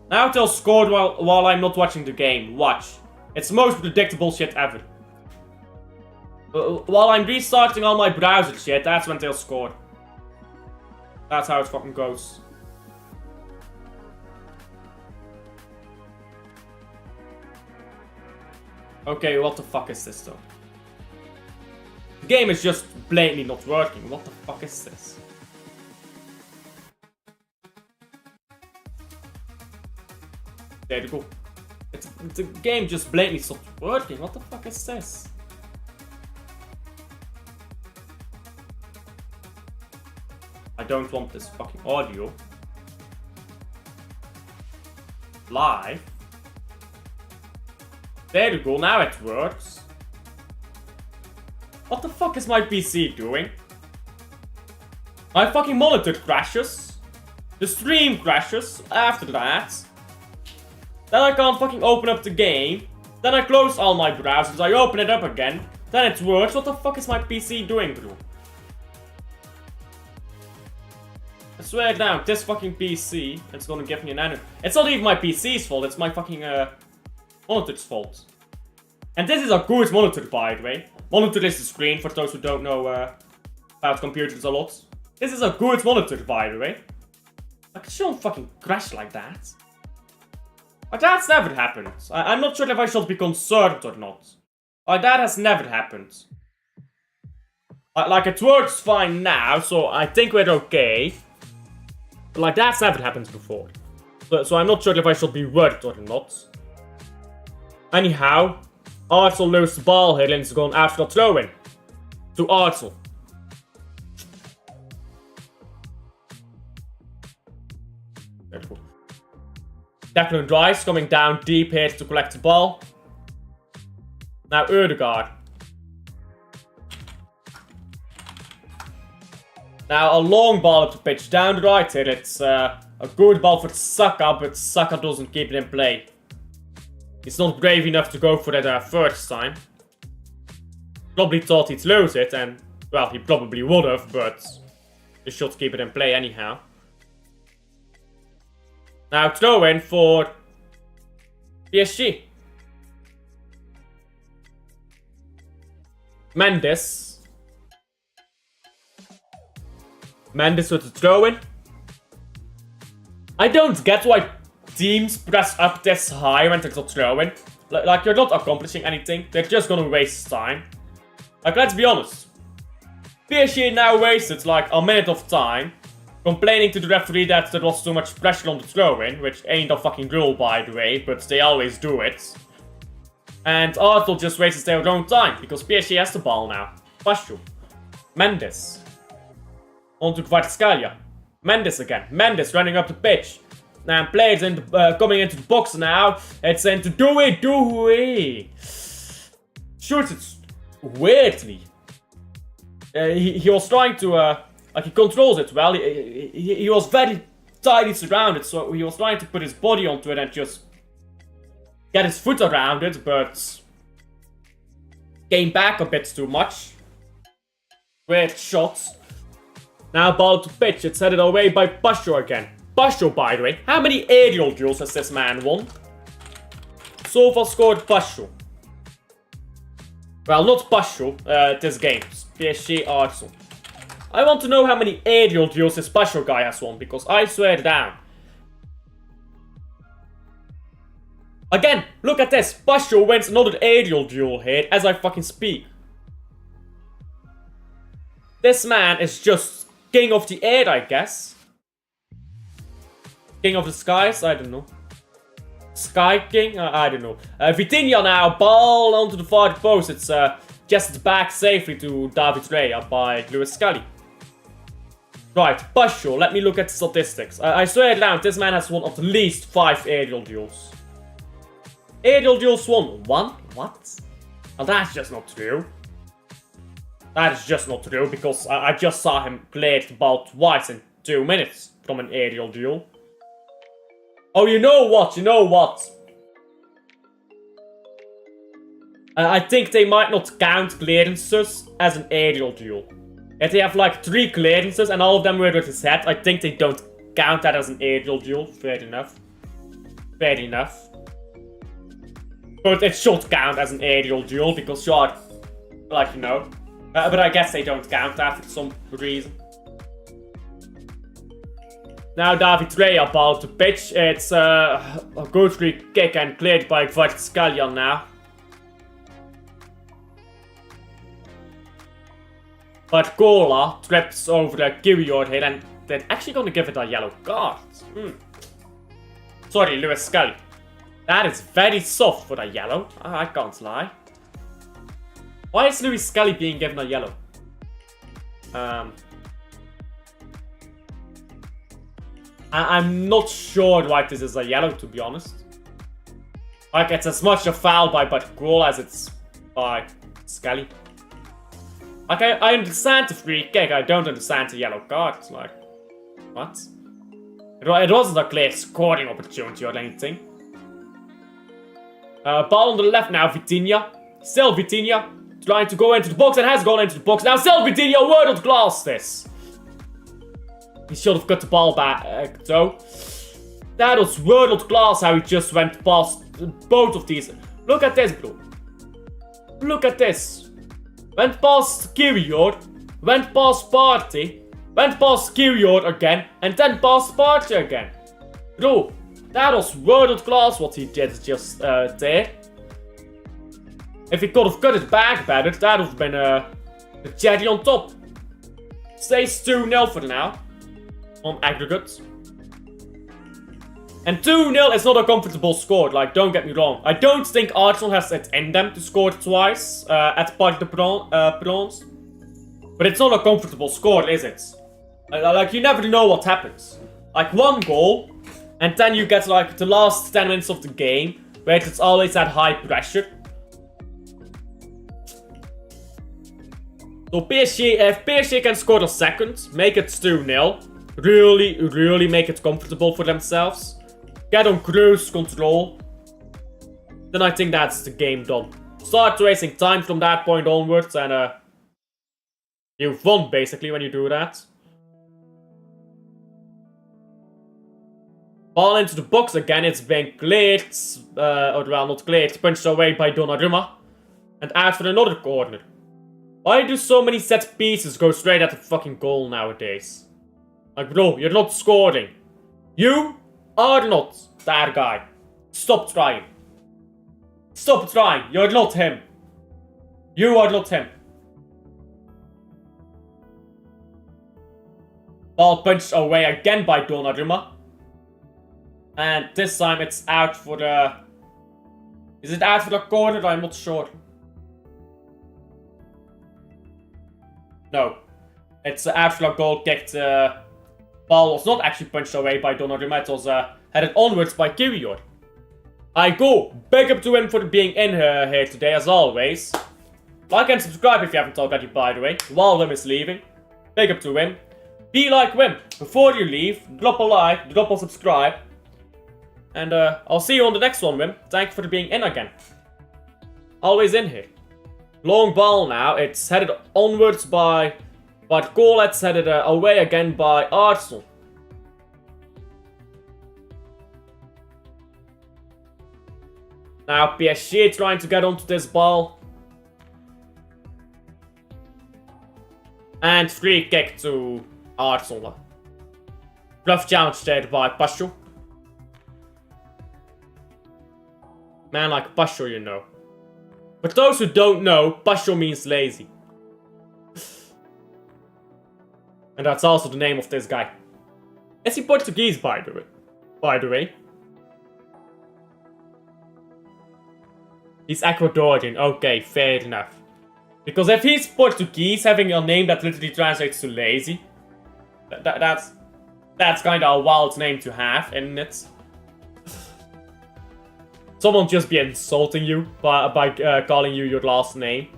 Now they'll score while I'm not watching the game. Watch. It's the most predictable shit ever. While I'm restarting all my browser shit, that's when they'll score. That's how it fucking goes. Okay, what the fuck is this though? The game is just blatantly not working. What the fuck is this? There we go. The game just blatantly stopped working. What the fuck is this? I don't want this fucking audio. Live. There we go, now it works. What the fuck is my PC doing? My fucking monitor crashes. The stream crashes after that. Then I can't fucking open up the game. Then I close all my browsers, I open it up again. Then it works. What the fuck is my PC doing, bro? I swear down, this fucking PC, it's gonna give me an error. It's not even my PC's fault, it's my fucking monitor's fault. And this is a good monitor, by the way. Monitor is the screen, for those who don't know about computers a lot. This is a good monitor, by the way. Like, it shouldn't fucking crash like that. Like, that's never happened. I'm not sure if I should be concerned or not. Like, that has never happened. Like, it works fine now, so I think we're okay. But, like, that's never happened before. So I'm not sure if I should be worried or not. Anyhow, Arsenal loses the ball here and it's going after a throw-in. To Arsenal. Beautiful. Declan Rice coming down deep here to collect the ball. Now Ødegaard. Now a long ball up the pitch down the right here. It's a good ball for Saka, but Saka doesn't keep it in play. He's not brave enough to go for that first time. Probably thought he'd lose it, and well, he probably would have, but he should keep it in play anyhow. Now throw in for PSG. Mendes with the throw in. I don't get why teams press up this high when there's a throw in. Like, you're not accomplishing anything, they're just gonna waste time. Like, let's be honest. PSG now wasted like a minute of time complaining to the referee that there was too much pressure on the throw-in, which ain't a fucking rule by the way, but they always do it. And Arsenal just wasted their own time, because PSG has the ball now. Pashu. Mendes. On to Kvaratskhelia. Mendes again. Mendes running up the pitch. Now players coming into the box now. It's into Doué. Shoots it weirdly. He was trying to, like, he controls it well. He was very tightly surrounded, so he was trying to put his body onto it and just get his foot around it, but came back a bit too much. Weird shots. Now ball to pitch. It's headed away by Pasho again. Pasho, by the way. How many aerial duels has this man won? So far scored Pasho. Well, not Pasho, this game. PSG Arsenal. I want to know how many aerial duels this Pasho guy has won, because I swear down. Again, look at this. Pasho wins another aerial duel here as I fucking speak. This man is just king of the air, I guess. King of the skies? I don't know. Sky King? I don't know. Vitinha now, ball onto the far post. It's just back safely to David Raya by Lewis Scully. Right, Pasho, let me look at the statistics. I swear down, this man has won at least 5 aerial duels. Aerial duels won 1? What? Well, that's just not true. That is just not true, because I just saw him play the ball twice in 2 minutes from an aerial duel. Oh, you know what? I think they might not count clearances as an aerial duel. If they have like 3 clearances and all of them were with his head, I think they don't count that as an aerial duel. Fair enough. Fair enough. But it should count as an aerial duel because you're, like, you know. But I guess they don't count that for some reason. Now David Raya ball to pitch. It's a good free kick and cleared by Kvaratskhelia now. But Gola trips over the Kiwior here and they're actually going to give it a yellow card. Sorry, Lewis Scully. That is very soft for a yellow. I can't lie. Why is Lewis Scully being given a yellow? I'm not sure why this is a yellow, to be honest. Like, it's as much a foul by Gola as it's by Scully. Like, I understand the free kick, I don't understand the yellow card. Like, what? It wasn't a clear scoring opportunity or anything. Ball on the left now, Vitinha. Still Vitinha. Trying to go into the box and has gone into the box. Now still Vitinha, world class this. He should have got the ball back, though. That was world class how he just went past both of these. Look at this, bro. Look at this. Went past Kiwior, went past Partey, went past Kiwior again, and then past Partey again. Bro, that was world class what he did just there. If he could have cut it back better, that would have been the cherry on top. Stays 2-0 for now, on aggregate. And 2-0 is not a comfortable score, like, don't get me wrong. I don't think Arsenal has it in them to score twice at Parc des Princes. But it's not a comfortable score, is it? Like, you never know what happens. Like, one goal, And then you get like the last 10 minutes of the game, where it's always at high pressure. So PSG, if PSG can score the second, make it 2-0, really make it comfortable for themselves, get on cruise control, then I think that's the game done. Start wasting time from that point onwards, and you've won basically when you do that. Ball into the box again, it's being cleared, or well, not cleared, punched away by Donnarumma, and out for another corner. Why do so many set pieces go straight at the fucking goal nowadays? Like, bro, you're not scoring. You are not that guy. Stop trying. Stop trying. You're not him. You are not him. Ball punched away again by Donnarumma. And this time it's out for the... Is it out for the corner? I'm not sure. No. It's out for a goal kick. The ball was not actually punched away by Donnarumma. It was headed onwards by Kiwior. I go. Big up to him for being in here today as always. Like and subscribe if you haven't already, by the way. While Wim is leaving. Big up to Wim. Be like Wim. Before you leave, drop a like, drop a subscribe. And I'll see you on the next one, Wim. Thank you for being in again. Always in here. Long ball now. It's headed onwards by the goal. It's headed away again by Arsenal. Now PSG trying to get onto this ball. And free kick to Arsenal. Rough challenge there by Pacho. Man like Pacho, you know. For those who don't know, Pacho means lazy. And that's also the name of this guy. Is he Portuguese, by the way? He's Ecuadorian. Okay, fair enough. Because if he's Portuguese, having a name that literally translates to lazy, that's kind of a wild name to have, isn't it? Someone just be insulting you by calling you your last name.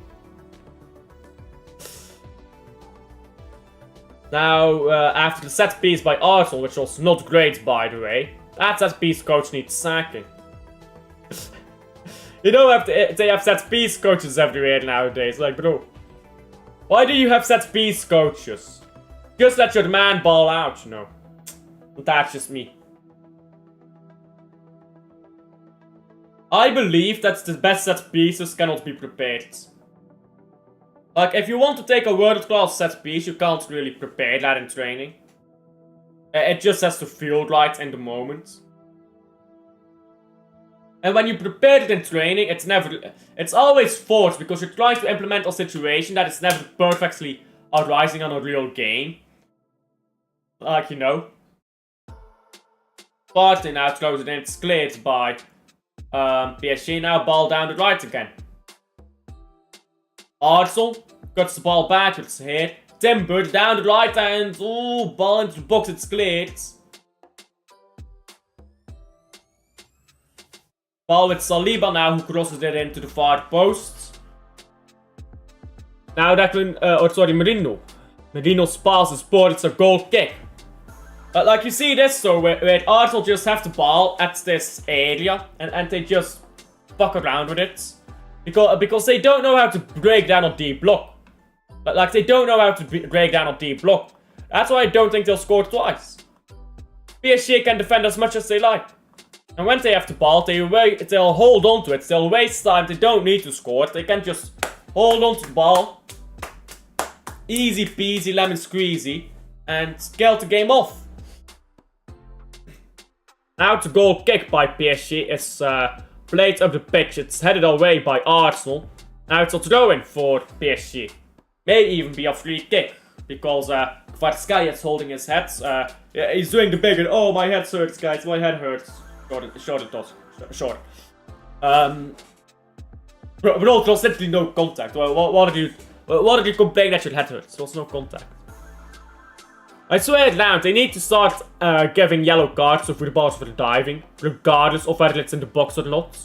Now, after the set piece by Arsenal, which was not great, by the way, that set piece coach needs sacking. You know, they have set piece coaches everywhere nowadays. Like, bro, why do you have set piece coaches? Just let your man ball out, you know. That's just me. I believe that the best set pieces cannot be prepared. Like, if you want to take a world-class set piece, you can't really prepare that in training. It just has to feel right in the moment. And when you prepare it in training, it's always forced because you're trying to implement a situation that is never perfectly arising on a real game. Like, you know. Partey now throws it in, it's cleared by PSG. Now ball down the right again. Arsenal cuts the ball back with his head. Timber down the right and ooh, ball into the box, it's cleared. Ball with Saliba now, who crosses it into the far post. Now Merino. Merino's pass is poor, it's a goal kick. But like you see this though, where Arsenal just have the ball at this area and they just fuck around with it. Because they don't know how to break down a deep block. Like they don't know how to break down a deep block. That's why I don't think they'll score twice. PSG can defend as much as they like. And when they have the ball, they'll hold on to it. They'll waste time. They don't need to score. They can just hold on to the ball. Easy peasy, lemon squeezy. And scale the game off. Now the goal kick by PSG is played up the pitch. It's headed away by Arsenal. Now it's a throw-in for PSG. May even be a free kick. Because Kvaratskhelia is holding his head. He's doing the bigger. Oh, my head hurts, guys. My head hurts. Sure it does. Sure. Bro, there was literally no contact. What did you complain that your head hurts? There was no contact. I swear it now, they need to start giving yellow cards to footballers for the diving, regardless of whether it's in the box or not.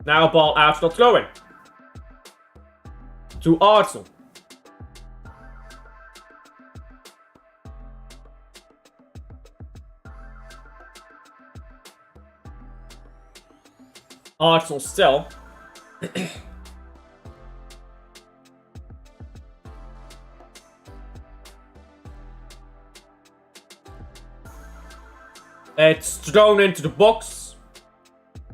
Now a ball out, not throwing. To Arsenal. Arsenal still. It's thrown into the box.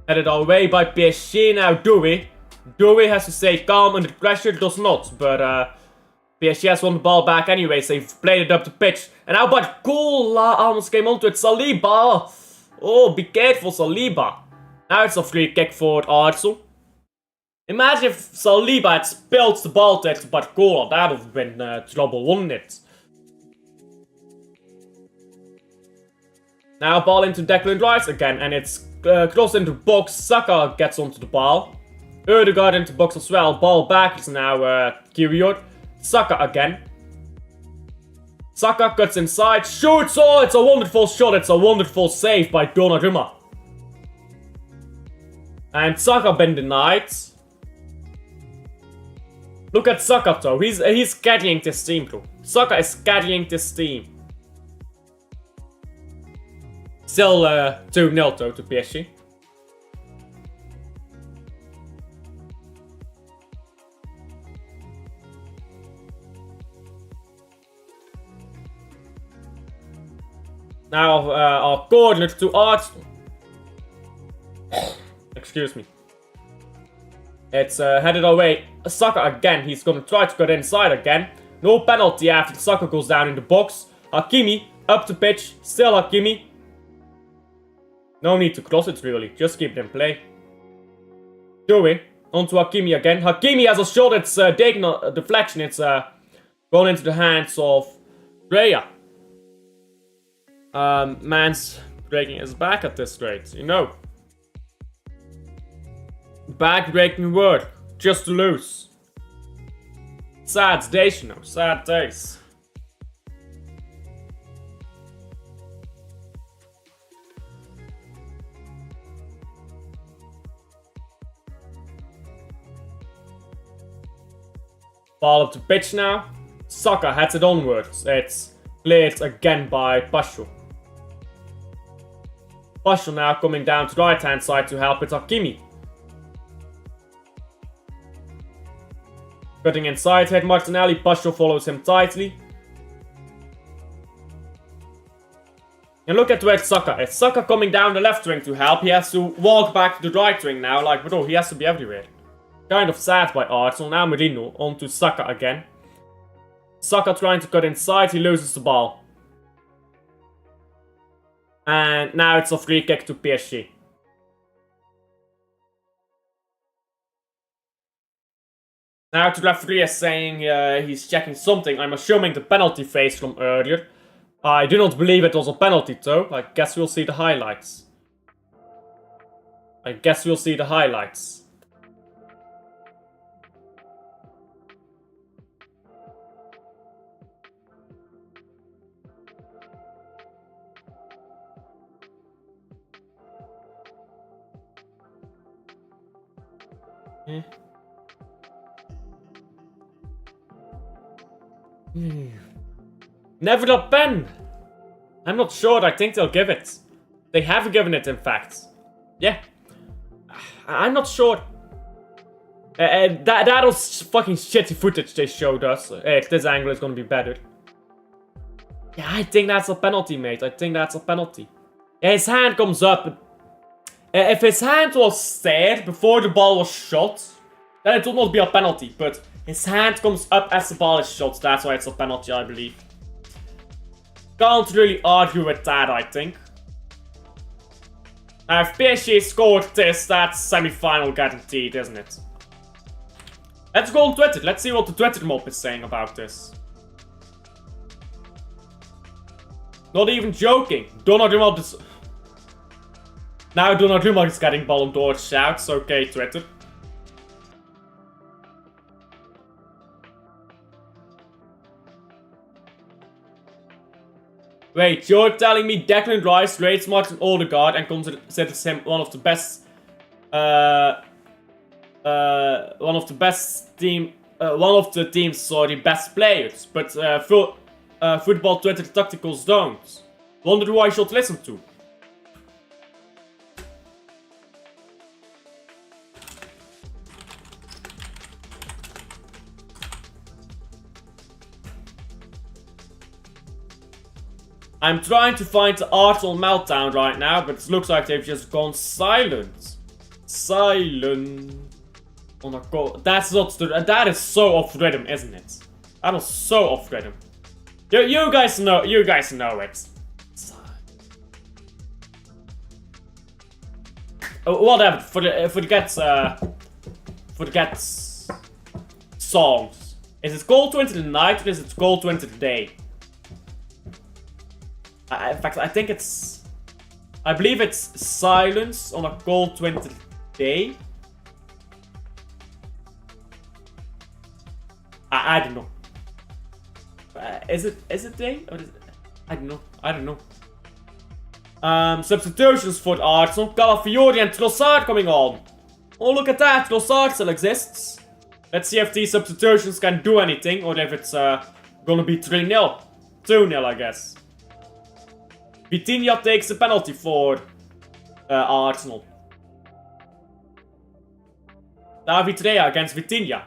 Headed away by PSG. Now Dewey. Dewey has to stay calm under pressure. Does not. But PSG has won the ball back anyway. So they've played it up the pitch. And now Barcola almost came onto it. Saliba. Oh, be careful Saliba. Now it's a free kick for Arsenal. Imagine if Saliba had spilled the ball to Barcola. That would have been trouble, wouldn't it? Now ball into Declan Rice again, and it's crossed into the box. Saka gets onto the ball. Ødegaard into the box as well. Ball back. It's now Kiwior. Saka again. Saka cuts inside. Shoots. Oh, it's a wonderful shot. It's a wonderful save by Donnarumma. And Saka been denied. Look at Saka though. He's carrying this team, bro. Saka is carrying this team. Still 2-0 though to PSG. Now our corner to Arsenal. Excuse me. It's headed away. Saka again. He's gonna try to get inside again. No penalty after Saka goes down in the box. Hakimi up the pitch. Still Hakimi. No need to cross it really. Just keep it in play. Dewey onto Hakimi again. Hakimi has a shot. It's taking a deflection. It's going into the hands of Raya. Man's breaking his back at this rate, you know. Back-breaking work, just to lose. Sad days, you know, sad days. Ball up the pitch now. Saka heads it onwards. It's played again by Pasho. Pasho now coming down to the right hand side to help with Hakimi. Cutting inside, hit Martinelli. Pasho follows him tightly. And look at where Saka is. Saka coming down the left wing to help. He has to walk back to the right wing now. Like, bro, he has to be everywhere. Kind of sad by Arsenal. Now Merino onto Saka again. Saka trying to cut inside. He loses the ball. And now it's a free kick to PSG. Now the referee is saying he's checking something. I'm assuming the penalty phase from earlier. I do not believe it was a penalty though. I guess we'll see the highlights. Never the pen! I'm not sure, I think they'll give it. They have given it, in fact. Yeah. I'm not sure. That was fucking shitty footage they showed us. This angle is gonna be better. Yeah, I think that's a penalty, mate. I think that's a penalty. His hand comes up. If his hand was there before the ball was shot, then it would not be a penalty. But his hand comes up as the ball is shot. That's why it's a penalty, I believe. Can't really argue with that, I think. If PSG scored this, that's semi-final guaranteed, isn't it? Let's go on Twitter. Let's see what the Twitter mob is saying about this. Not even joking. Donnarumma is... Now Donnarumma is getting Ballon d'Or shouts. Okay, Twitter. Wait, you're telling me Declan Rice rates Martin Odegaard and considers him one of the best team's best players, but Football Twitter Tacticals don't. Wonder who I should listen to. I'm trying to find the Arsenal meltdown right now, but it looks like they've just gone silent. Silent. Oh my god, that's not that is so off rhythm, isn't it? That was so off rhythm. You guys know it. Whatever. Forget songs. Is it cold to enter the night or is it cold to enter the day? In fact, I believe it's silence on a cold winter day. I don't know. Is it day or is it? I don't know. Substitutions for Arsenal. Calafiori and Trossard coming on. Oh, look at that. Trossard still exists. Let's see if these substitutions can do anything or if it's gonna be 3-0. 2-0, I guess. Vitinha takes the penalty for Arsenal. David Rea against Vitinha.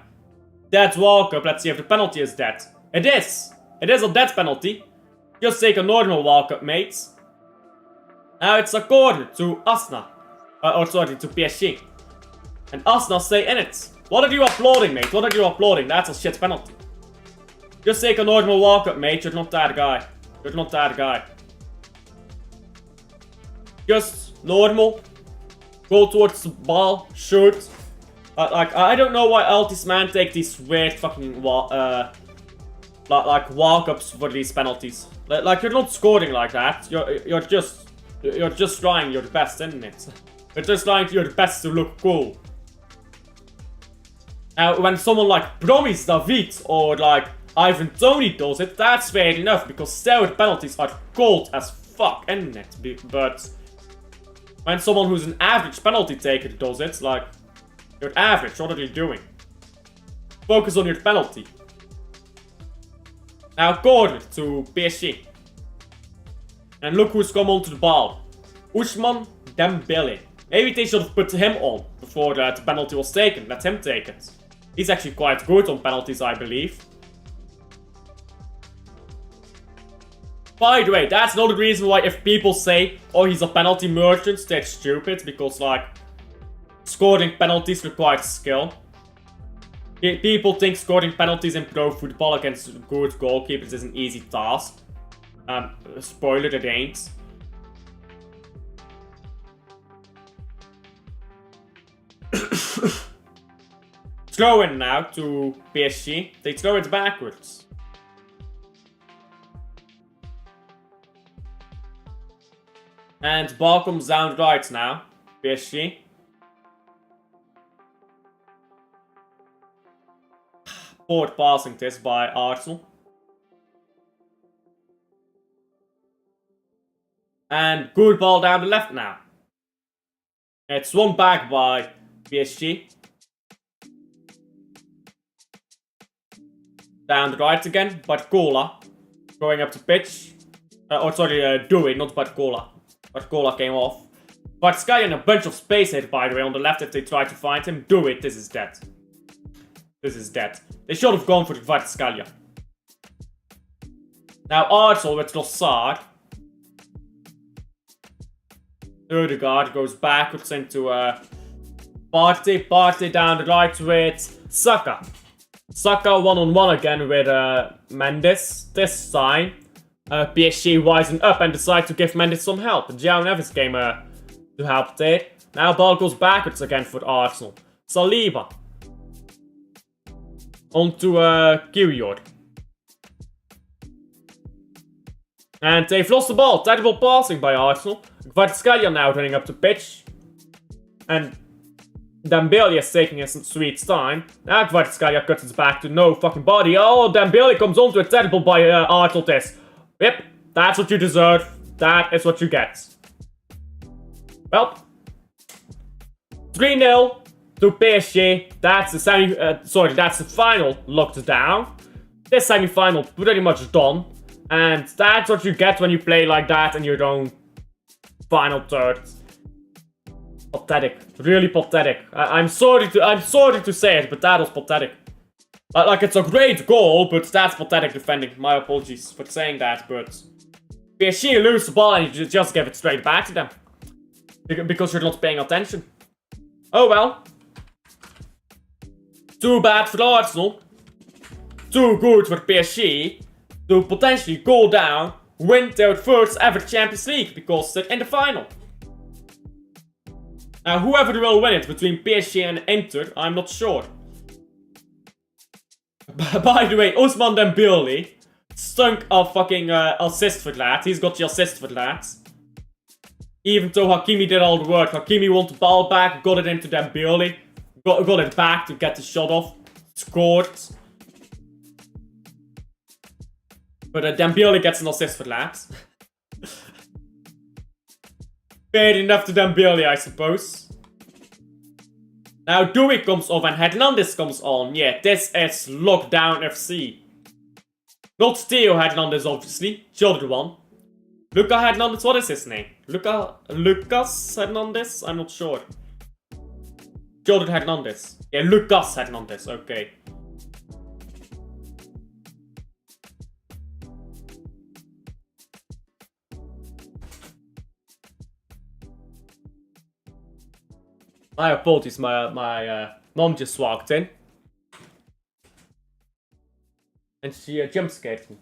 Dead walk-up. Let's see if the penalty is dead. It is. It is a dead penalty. Just take a normal walk-up, mates. Now it's a corner to Asna. To PSG. And Asna stay in it. What are you applauding, mate? What are you applauding? That's a shit penalty. Just take a normal walk-up, mate. You're not that guy. You're not that guy. Just normal. Go towards the ball. Shoot. I don't know why Altis man take these weird fucking walk-ups for these penalties. Like you're not scoring like that. You're just trying your best, isn't it? You're just trying your best to look cool. When someone like Promis David or like Ivan Toney does it, that's fair enough because steroid penalties are cold as fuck, isn't it? But when someone who's an average penalty taker does it, like, you're average, what are you doing? Focus on your penalty. Now corner to PSG. And look who's come onto the ball. Ousmane Dembele. Maybe they should have put him on before the penalty was taken. Let him take it. He's actually quite good on penalties, I believe. By the way, that's another reason why if people say, oh, he's a penalty merchant, they're stupid. Because, like, scoring penalties requires skill. People think scoring penalties in pro football against good goalkeepers is an easy task. Spoiler, it ain't. Throw in now to PSG. They throw it backwards. And ball comes down right now. PSG. Poor passing this by Arsenal. And good ball down the left now. It's won back by PSG. Down the right again, Barcola. Going up the pitch. Dewey, not Barcola. Barcola came off. Kvaratskhelia in a bunch of space here, by the way, on the left if they try to find him. Do it, this is dead. This is dead. They should have gone for the Kvaratskhelia. Now Arsenal with Trossard. Odegaard goes backwards into Partey. Partey down the right with Saka. Saka one-on-one again with Mendes. This time, PSG wisen up and decide to give Mendes some help. João Neves came to help there. Now ball goes backwards again for Arsenal. Saliba. Onto Kiwior. And they've lost the ball. Terrible passing by Arsenal. Kvaratskhelia now running up the pitch. And Dembele is taking his sweet time. Now Kvaratskhelia cuts it back to no fucking body. Oh, Dembele comes onto it. Terrible by Arsenal this. Yep. That's what you deserve. That is what you get. Well, 3-0 to PSG. That's the that's the final locked down. This semi-final pretty much done. And that's what you get when you play like that in your own final third. Pathetic. Really pathetic. I'm sorry to say it, but that was pathetic. Like, it's a great goal, but that's pathetic defending. My apologies for saying that, but PSG lose the ball and you just give it straight back to them. Because you're not paying attention. Oh well. Too bad for Arsenal. Too good for PSG to potentially go down, win their first ever Champions League because they're in the final. Now, whoever will win it between PSG and Inter, I'm not sure. By the way, Ousmane Dembele stunk a fucking assist for that. He's got the assist for that. Even though Hakimi did all the work. Hakimi won the ball back, got it into Dembele. Got it back to get the shot off. Scored. But Dembele gets an assist for that. Fair enough to Dembele, I suppose. Now Dewey comes off and Hernandez comes on. Yeah, this is Lockdown FC. Not Theo Hernandez, obviously. The other one. Luca Hernandez, what is his name? Lucas Hernandez? I'm not sure. Jordan Hernandez. Yeah, Lucas Hernandez, okay. My apologies, my mom just walked in. And she jump scared me.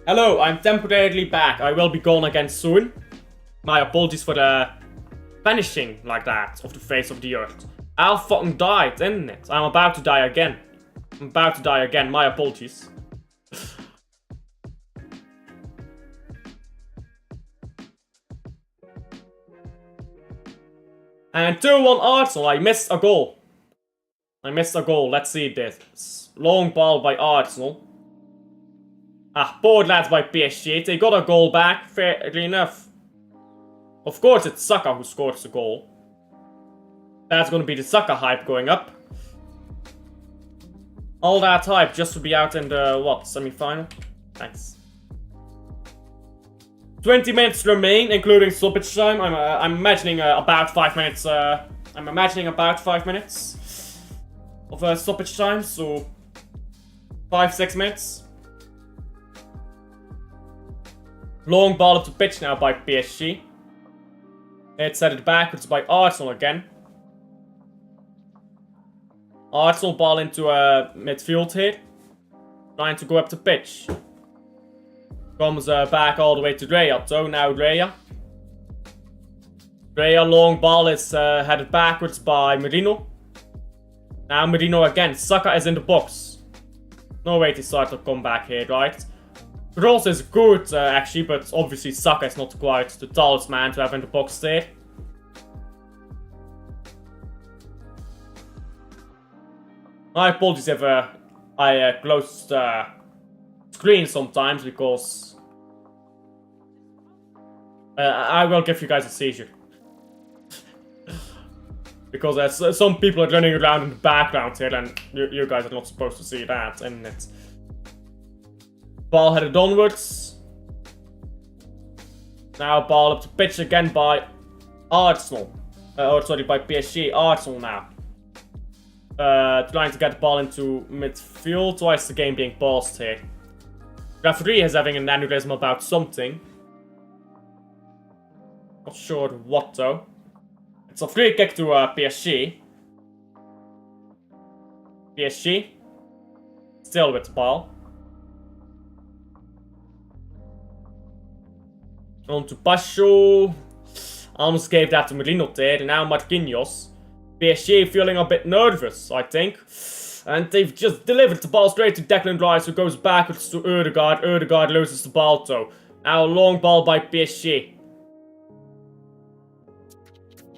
Hello, I'm temporarily back. I will be gone again soon. My apologies for the vanishing like that of the face of the earth. I fucking died, isn't it? I'm about to die again. I'm about to die again. My apologies. And 2-1 Arsenal. I missed a goal. Let's see this. Long ball by Arsenal. Poor lads by PSG. They got a goal back, fairly enough. Of course, it's Saka who scores the goal. That's gonna be the Saka hype going up. All that hype just to be out in the, what, semi-final? Thanks. 20 minutes remain, including stoppage time. I'm imagining about 5 minutes. I'm imagining about 5 minutes of stoppage time, so 5-6 minutes. Long ball up the pitch now by PSG. It's headed backwards by Arsenal again. Arsenal ball into midfield here. Trying to go up the pitch. Comes back all the way to Drea. So now Drea. Drea long ball is headed backwards by Merino. Now Merino again. Saka is in the box. No way to start to come back here, right? Cross is good actually, but obviously Saka is not quite the tallest man to have in the box there. My apologies if I closed the screen sometimes because I will give you guys a seizure. Because some people are running around in the background here and you guys are not supposed to see that. And it's ball headed onwards. Now ball up the pitch again by Arsenal. By PSG. Arsenal now. Trying to get the ball into midfield. Twice the game being paused here. Referee is having an aneurysm about something. Not sure what though. It's a free kick to PSG. PSG. Still with the ball. On to Pacho. Almost gave that to Merino there. And now Marquinhos. PSG feeling a bit nervous, I think. And they've just delivered the ball straight to Declan Rice, who goes backwards to Ødegaard. Ødegaard loses the ball though. Now a long ball by PSG.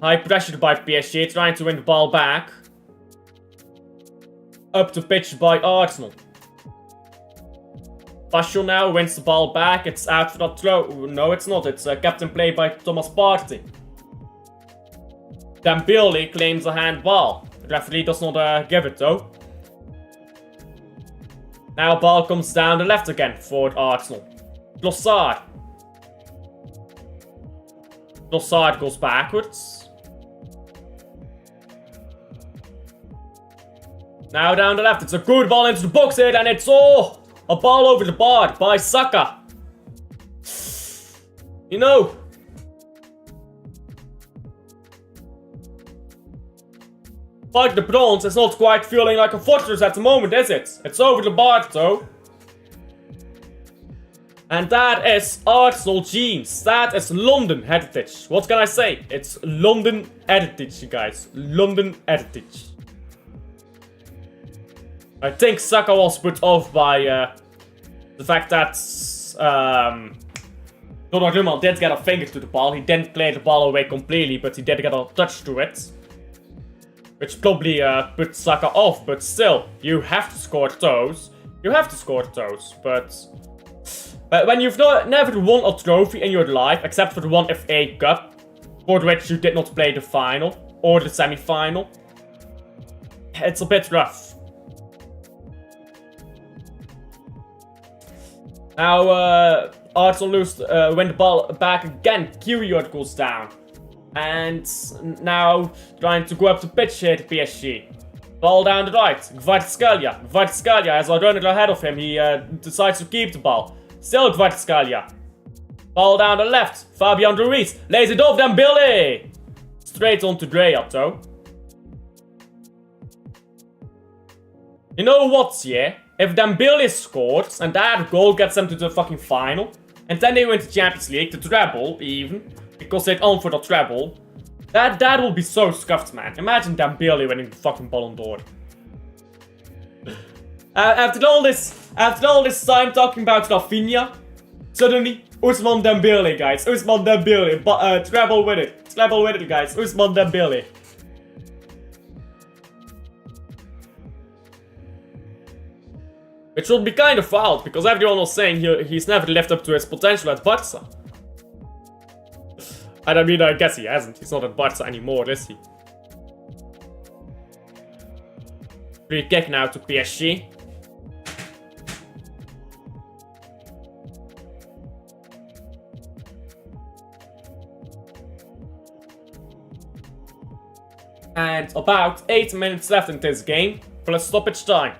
High pressure by PSG, trying to win the ball back. Up the pitch by Arsenal. Pacho now wins the ball back. It's out for that throw. No, it's not. It's captain play by Thomas Partey. Dembele claims a handball. The referee does not give it though. Now ball comes down the left again for Arsenal. Trossard. Trossard goes backwards. Now down the left. It's a good ball into the box here and it's a ball over the bar by Saka. You know. Like the bronze, it's not quite feeling like a fortress at the moment, is it? It's over the bar though. And that is Arsenal genes. That is London heritage. What can I say? It's London heritage, you guys. London heritage. I think Saka was put off by the fact that Donnarumma did get a finger to the ball. He didn't play the ball away completely, but he did get a touch to it. Which probably put Saka off, but still, you have to score those. You have to score those, but when you've never won a trophy in your life, except for the one FA Cup, for which you did not play the final, or the semi-final, it's a bit rough. Now, Arsenal win the ball back again. Kyrgios goes down. And now trying to go up the pitch here to PSG. Ball down the right. Kvaratskhelia. Kvaratskhelia has a runner ahead of him. He decides to keep the ball. Still Kvaratskhelia. Ball down the left. Fabian Ruiz lays it off Dembele. Straight on to Drea though. You know what, yeah? If Dembele scores and that goal gets them to the fucking final, and then they win the Champions League, the treble even, because they're on for the treble, that will be so scuffed, man. Imagine Dembele winning the fucking Ballon d'Or. After all this time talking about Rafinha, suddenly Ousmane Dembele, guys. Ousmane Dembele, but treble winner, guys. Ousmane Dembele. Which would be kind of wild, because everyone was saying he's never lived up to his potential at Barca. And I mean, I guess he hasn't. He's not at Barca anymore, is he? Free kick now to PSG. And about 8 minutes left in this game, plus stoppage time.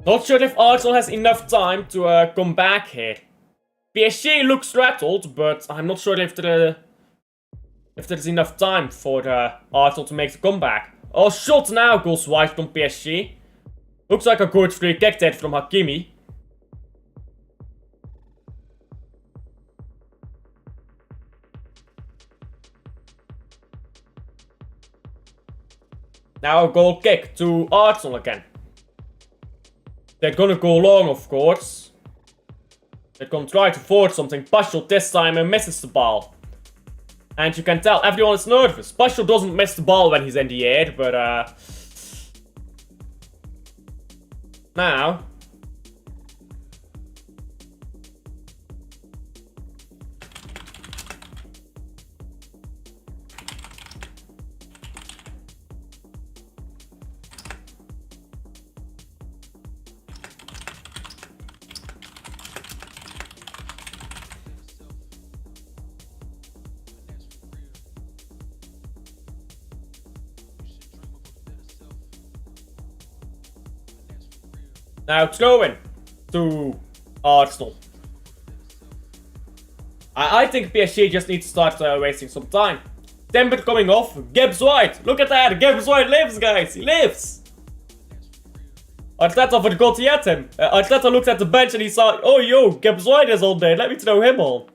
Not sure if Arsenal has enough time to come back here. PSG looks rattled, but I'm not sure if there's enough time for Arsenal to make the comeback. Oh, shot now goes wide from PSG. Looks like a good free kick there from Hakimi. Now a goal kick to Arsenal again. They're gonna go long, of course. They're gonna try to force something. Bashul this time and misses the ball. And you can tell everyone is nervous. Bashul doesn't miss the ball when he's in the air, but now throw-in to Arsenal. I think PSG just needs to start wasting some time. Temper coming off. Gibbs White. Look at that. Gibbs White lives, guys. He lives. Arteta forgot to get him. Arteta looked at the bench and he saw, oh, yo, Gibbs White is on there. Let me throw him on.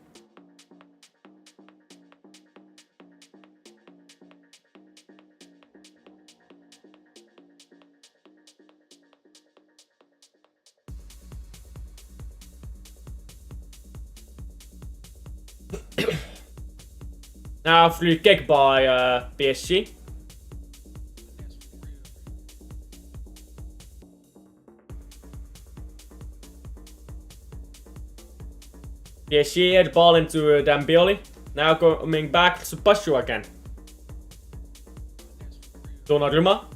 Now free kick by PSG. PSG had the ball into Dembele. Now coming back to Bashul again. Donnarumma.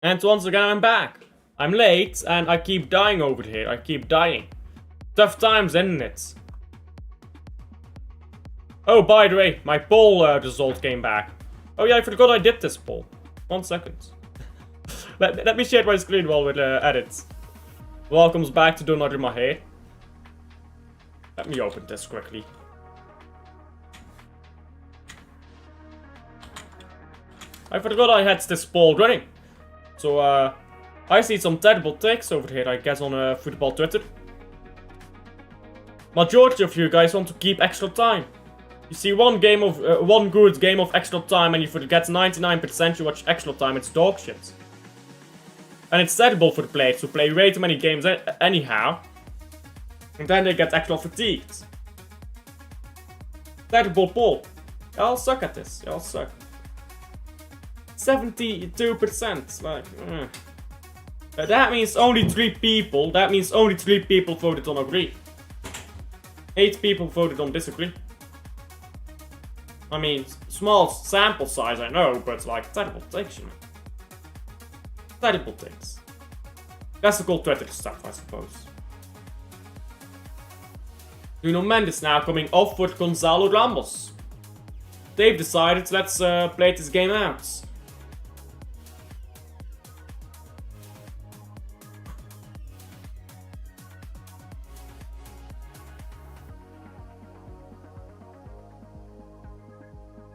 And once again, I'm back. I'm late, and I keep dying over here. I keep dying. Tough times, isn't it? Oh, by the way, my poll result came back. Oh yeah, I forgot I did this poll. 1 second. let me share my screen while with edits. Welcomes back to Do Not In My Hair. Let me open this quickly. I forgot I had this poll running. So, I see some terrible takes over here, I guess, on football Twitter. Majority of you guys want to keep extra time. You see one good game of extra time and you forget 99% you watch extra time, it's dog shit. And it's terrible for the players who play way too many games anyhow. And then they get extra fatigued. Terrible poll. Y'all suck at this, y'all suck. 72%, like, that means only 3 people, voted on agree. 8 people voted on disagree. I mean, small sample size, I know, but like, terrible takes, you know. Terrible takes. Classical Twitter stuff, I suppose. Nuno Mendes now coming off for Gonzalo Ramos. They've decided, let's play this game out.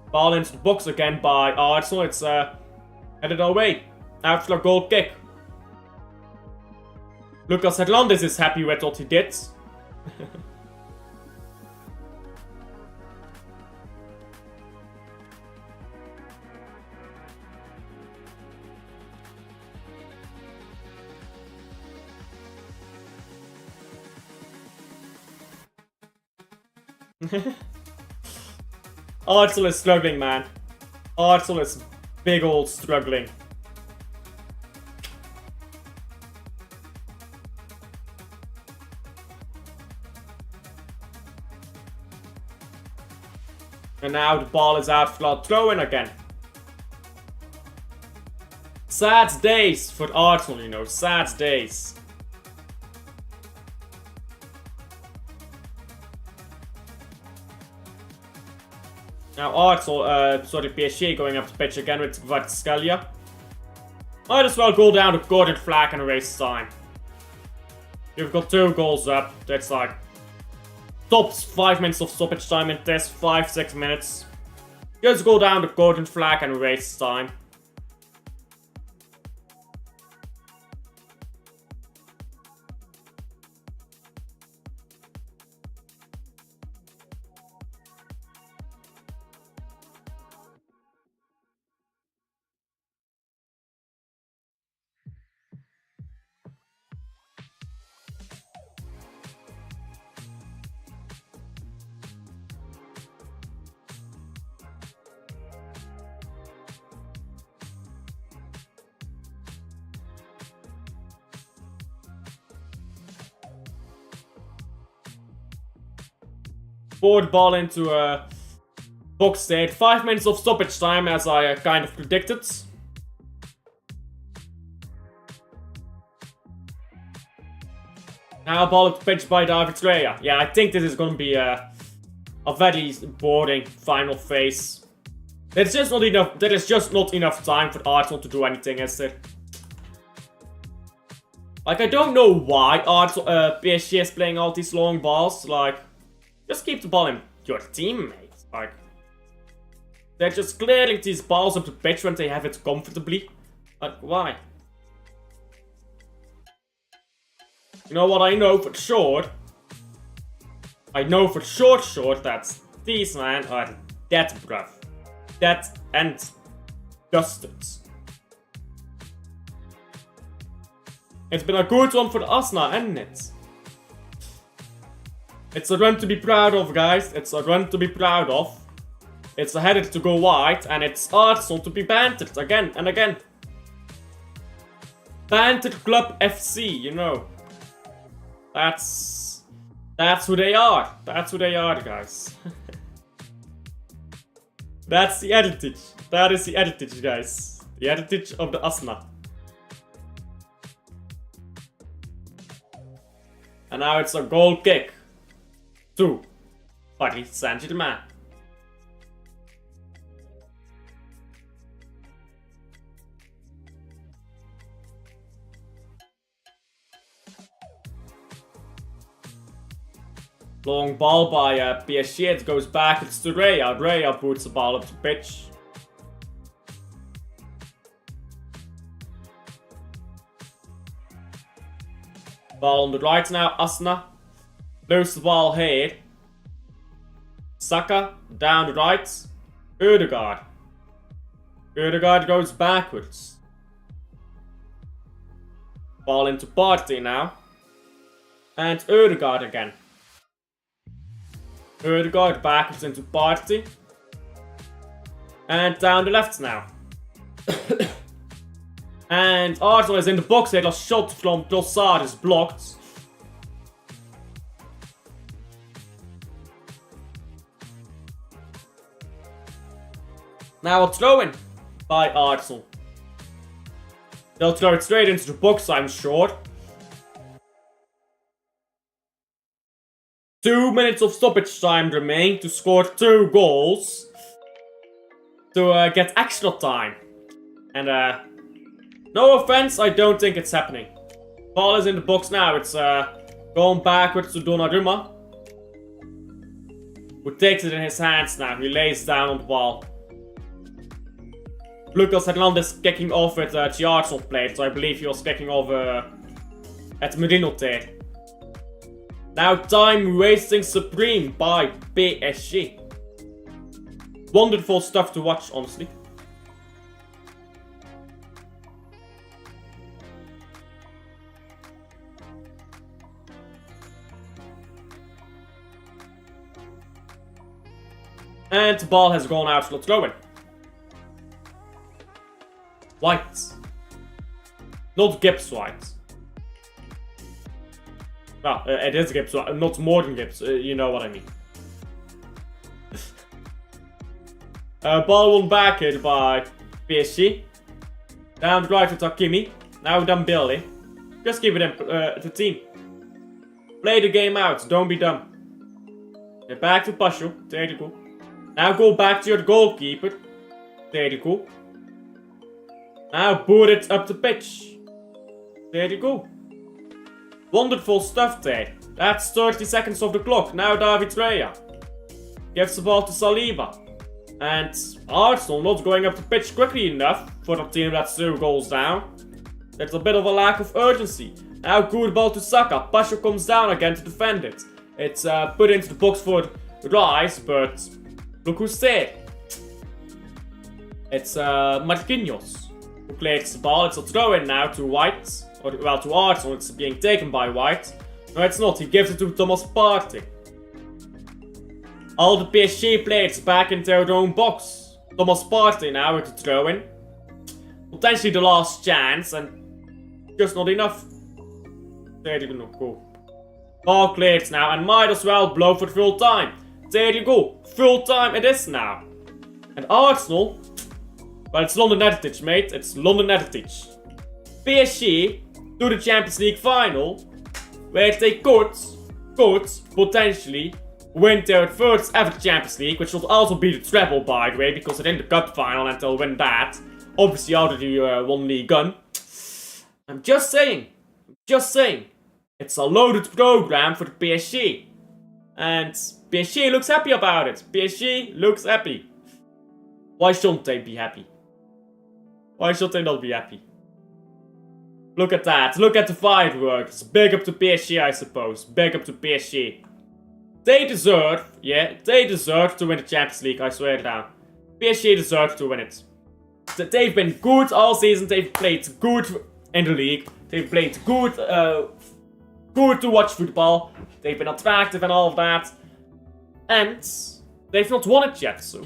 Ball into the box again by Arsenal. It's headed away. After a goal kick. Lucas Hernandez is happy with what he did. Arsenal is struggling, man. Arsenal is big old struggling. And now the ball is out for throw-in again. Sad days for Arsenal, you know, sad days. Now Arsenal, PSG going up the pitch again with Kvaratskhelia. Might as well go down the golden flag and waste time. You've got 2 goals up, that's like tops 5 minutes of stoppage time in this, 5-6 minutes. Just go down the golden flag and waste time. Forward ball into a box state. 5 minutes of stoppage time, as I kind of predicted. Now ball at the pitch by David Rea. Yeah, I think this is going to be a very boring final phase. There's just not enough. There is just not enough time for Arsenal to do anything, is there? Like, I don't know why PSG is playing all these long balls. Like, just keep the ball in your teammates. Like, they're just clearing these balls up the pitch when they have it comfortably. Like, why? You know what I know for sure? I know for sure that these men are dead, bruv. Dead and dusted. It's been a good one for us now, hasn't it? It's a run to be proud of, guys. It's a run to be proud of. It's a header to go wide, and it's Arsenal to be bantered again and again. Banter Club FC, you know. That's who they are. That's who they are, guys. That's the heritage. That is the heritage, guys. The heritage of the Asna. And now it's a goal kick to Paris Saint-Germain. Long ball by PSG. It goes back. It's to Raya. Raya puts the ball up the pitch. Ball on the right now. Asna. Lose the ball here. Saka. Down the right. Ødegaard. Ødegaard goes backwards. Ball into Partey now. And Ødegaard again. Ødegaard backwards into Partey. And down the left now. And Arsenal is in the box here. A shot from Trossard is blocked. Now a throw in by Arsenal. They'll throw it straight into the box, I'm sure. 2 minutes of stoppage time remain to score 2 goals. To get extra time. And no offense, I don't think it's happening. Ball is in the box now. It's going backwards to Donnarumma. Who takes it in his hands now. He lays down on the ball. Lucas Hernandez kicking off with the Arsenal plate. So I believe he was kicking off at Merino there. Now time wasting supreme by PSG. Wonderful stuff to watch, honestly. And the ball has gone out for the throw-in. White. Not Gibbs white. Well, it is Gibbs white, not Morgan Gibbs, you know what I mean. Ball won back here by PSG. Down the right to Takimi. Now Dembele. Just keep it in the team. Play the game out, don't be dumb. Get back to Pasho. There you go. Now go back to your goalkeeper. There you go. Now boot it up the pitch. There you go. Wonderful stuff there. That's 30 seconds of the clock. Now David Raya gives the ball to Saliba. And Arsenal not going up the pitch quickly enough for a team that's 2 goals down. There's a bit of a lack of urgency. Now good ball to Saka. Pasho comes down again to defend it. It's put into the box for Rice, but look who's there. It's Marquinhos who plays the ball. It's a throw in now to White. Or, well, to Arsenal. It's being taken by White. No, it's not. He gives it to Thomas Partey. All the PSG players back into their own box. Thomas Partey now with the throw in. Potentially the last chance, and just not enough. There you go. Cool. Ball cleared now, and might as well blow for full time. There you go. Full time it is now. And Arsenal, well, it's London heritage, mate. It's London heritage. PSG to the Champions League final, where they could potentially win their first ever Champions League, which will also be the treble, by the way, because they're in the cup final and they'll win that. Obviously, already won League 1. I'm just saying. It's a loaded program for the PSG. And PSG looks happy about it. PSG looks happy. Why shouldn't they be happy? Why should they not be happy? Look at that. Look at the fireworks. Big up to PSG, I suppose. Big up to PSG. They deserve, they deserve to win the Champions League, I swear down. PSG deserve to win it. They've been good all season. They've played good in the league. They've played good, good to watch football. They've been attractive and all of that. And they've not won it yet, so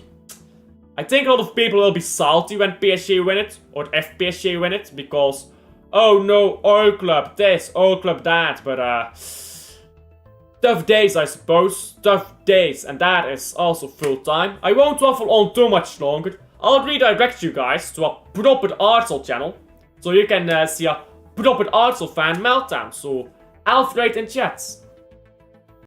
I think a lot of people will be salty when PSG win it, or if PSG win it, because, oh no, oil club this, oil club that, but tough days, I suppose, tough days, and that is also full time. I won't waffle on too much longer. I'll redirect you guys to a proper Arsenal channel, so you can see a proper Arsenal fan meltdown. So, Alfred in chat.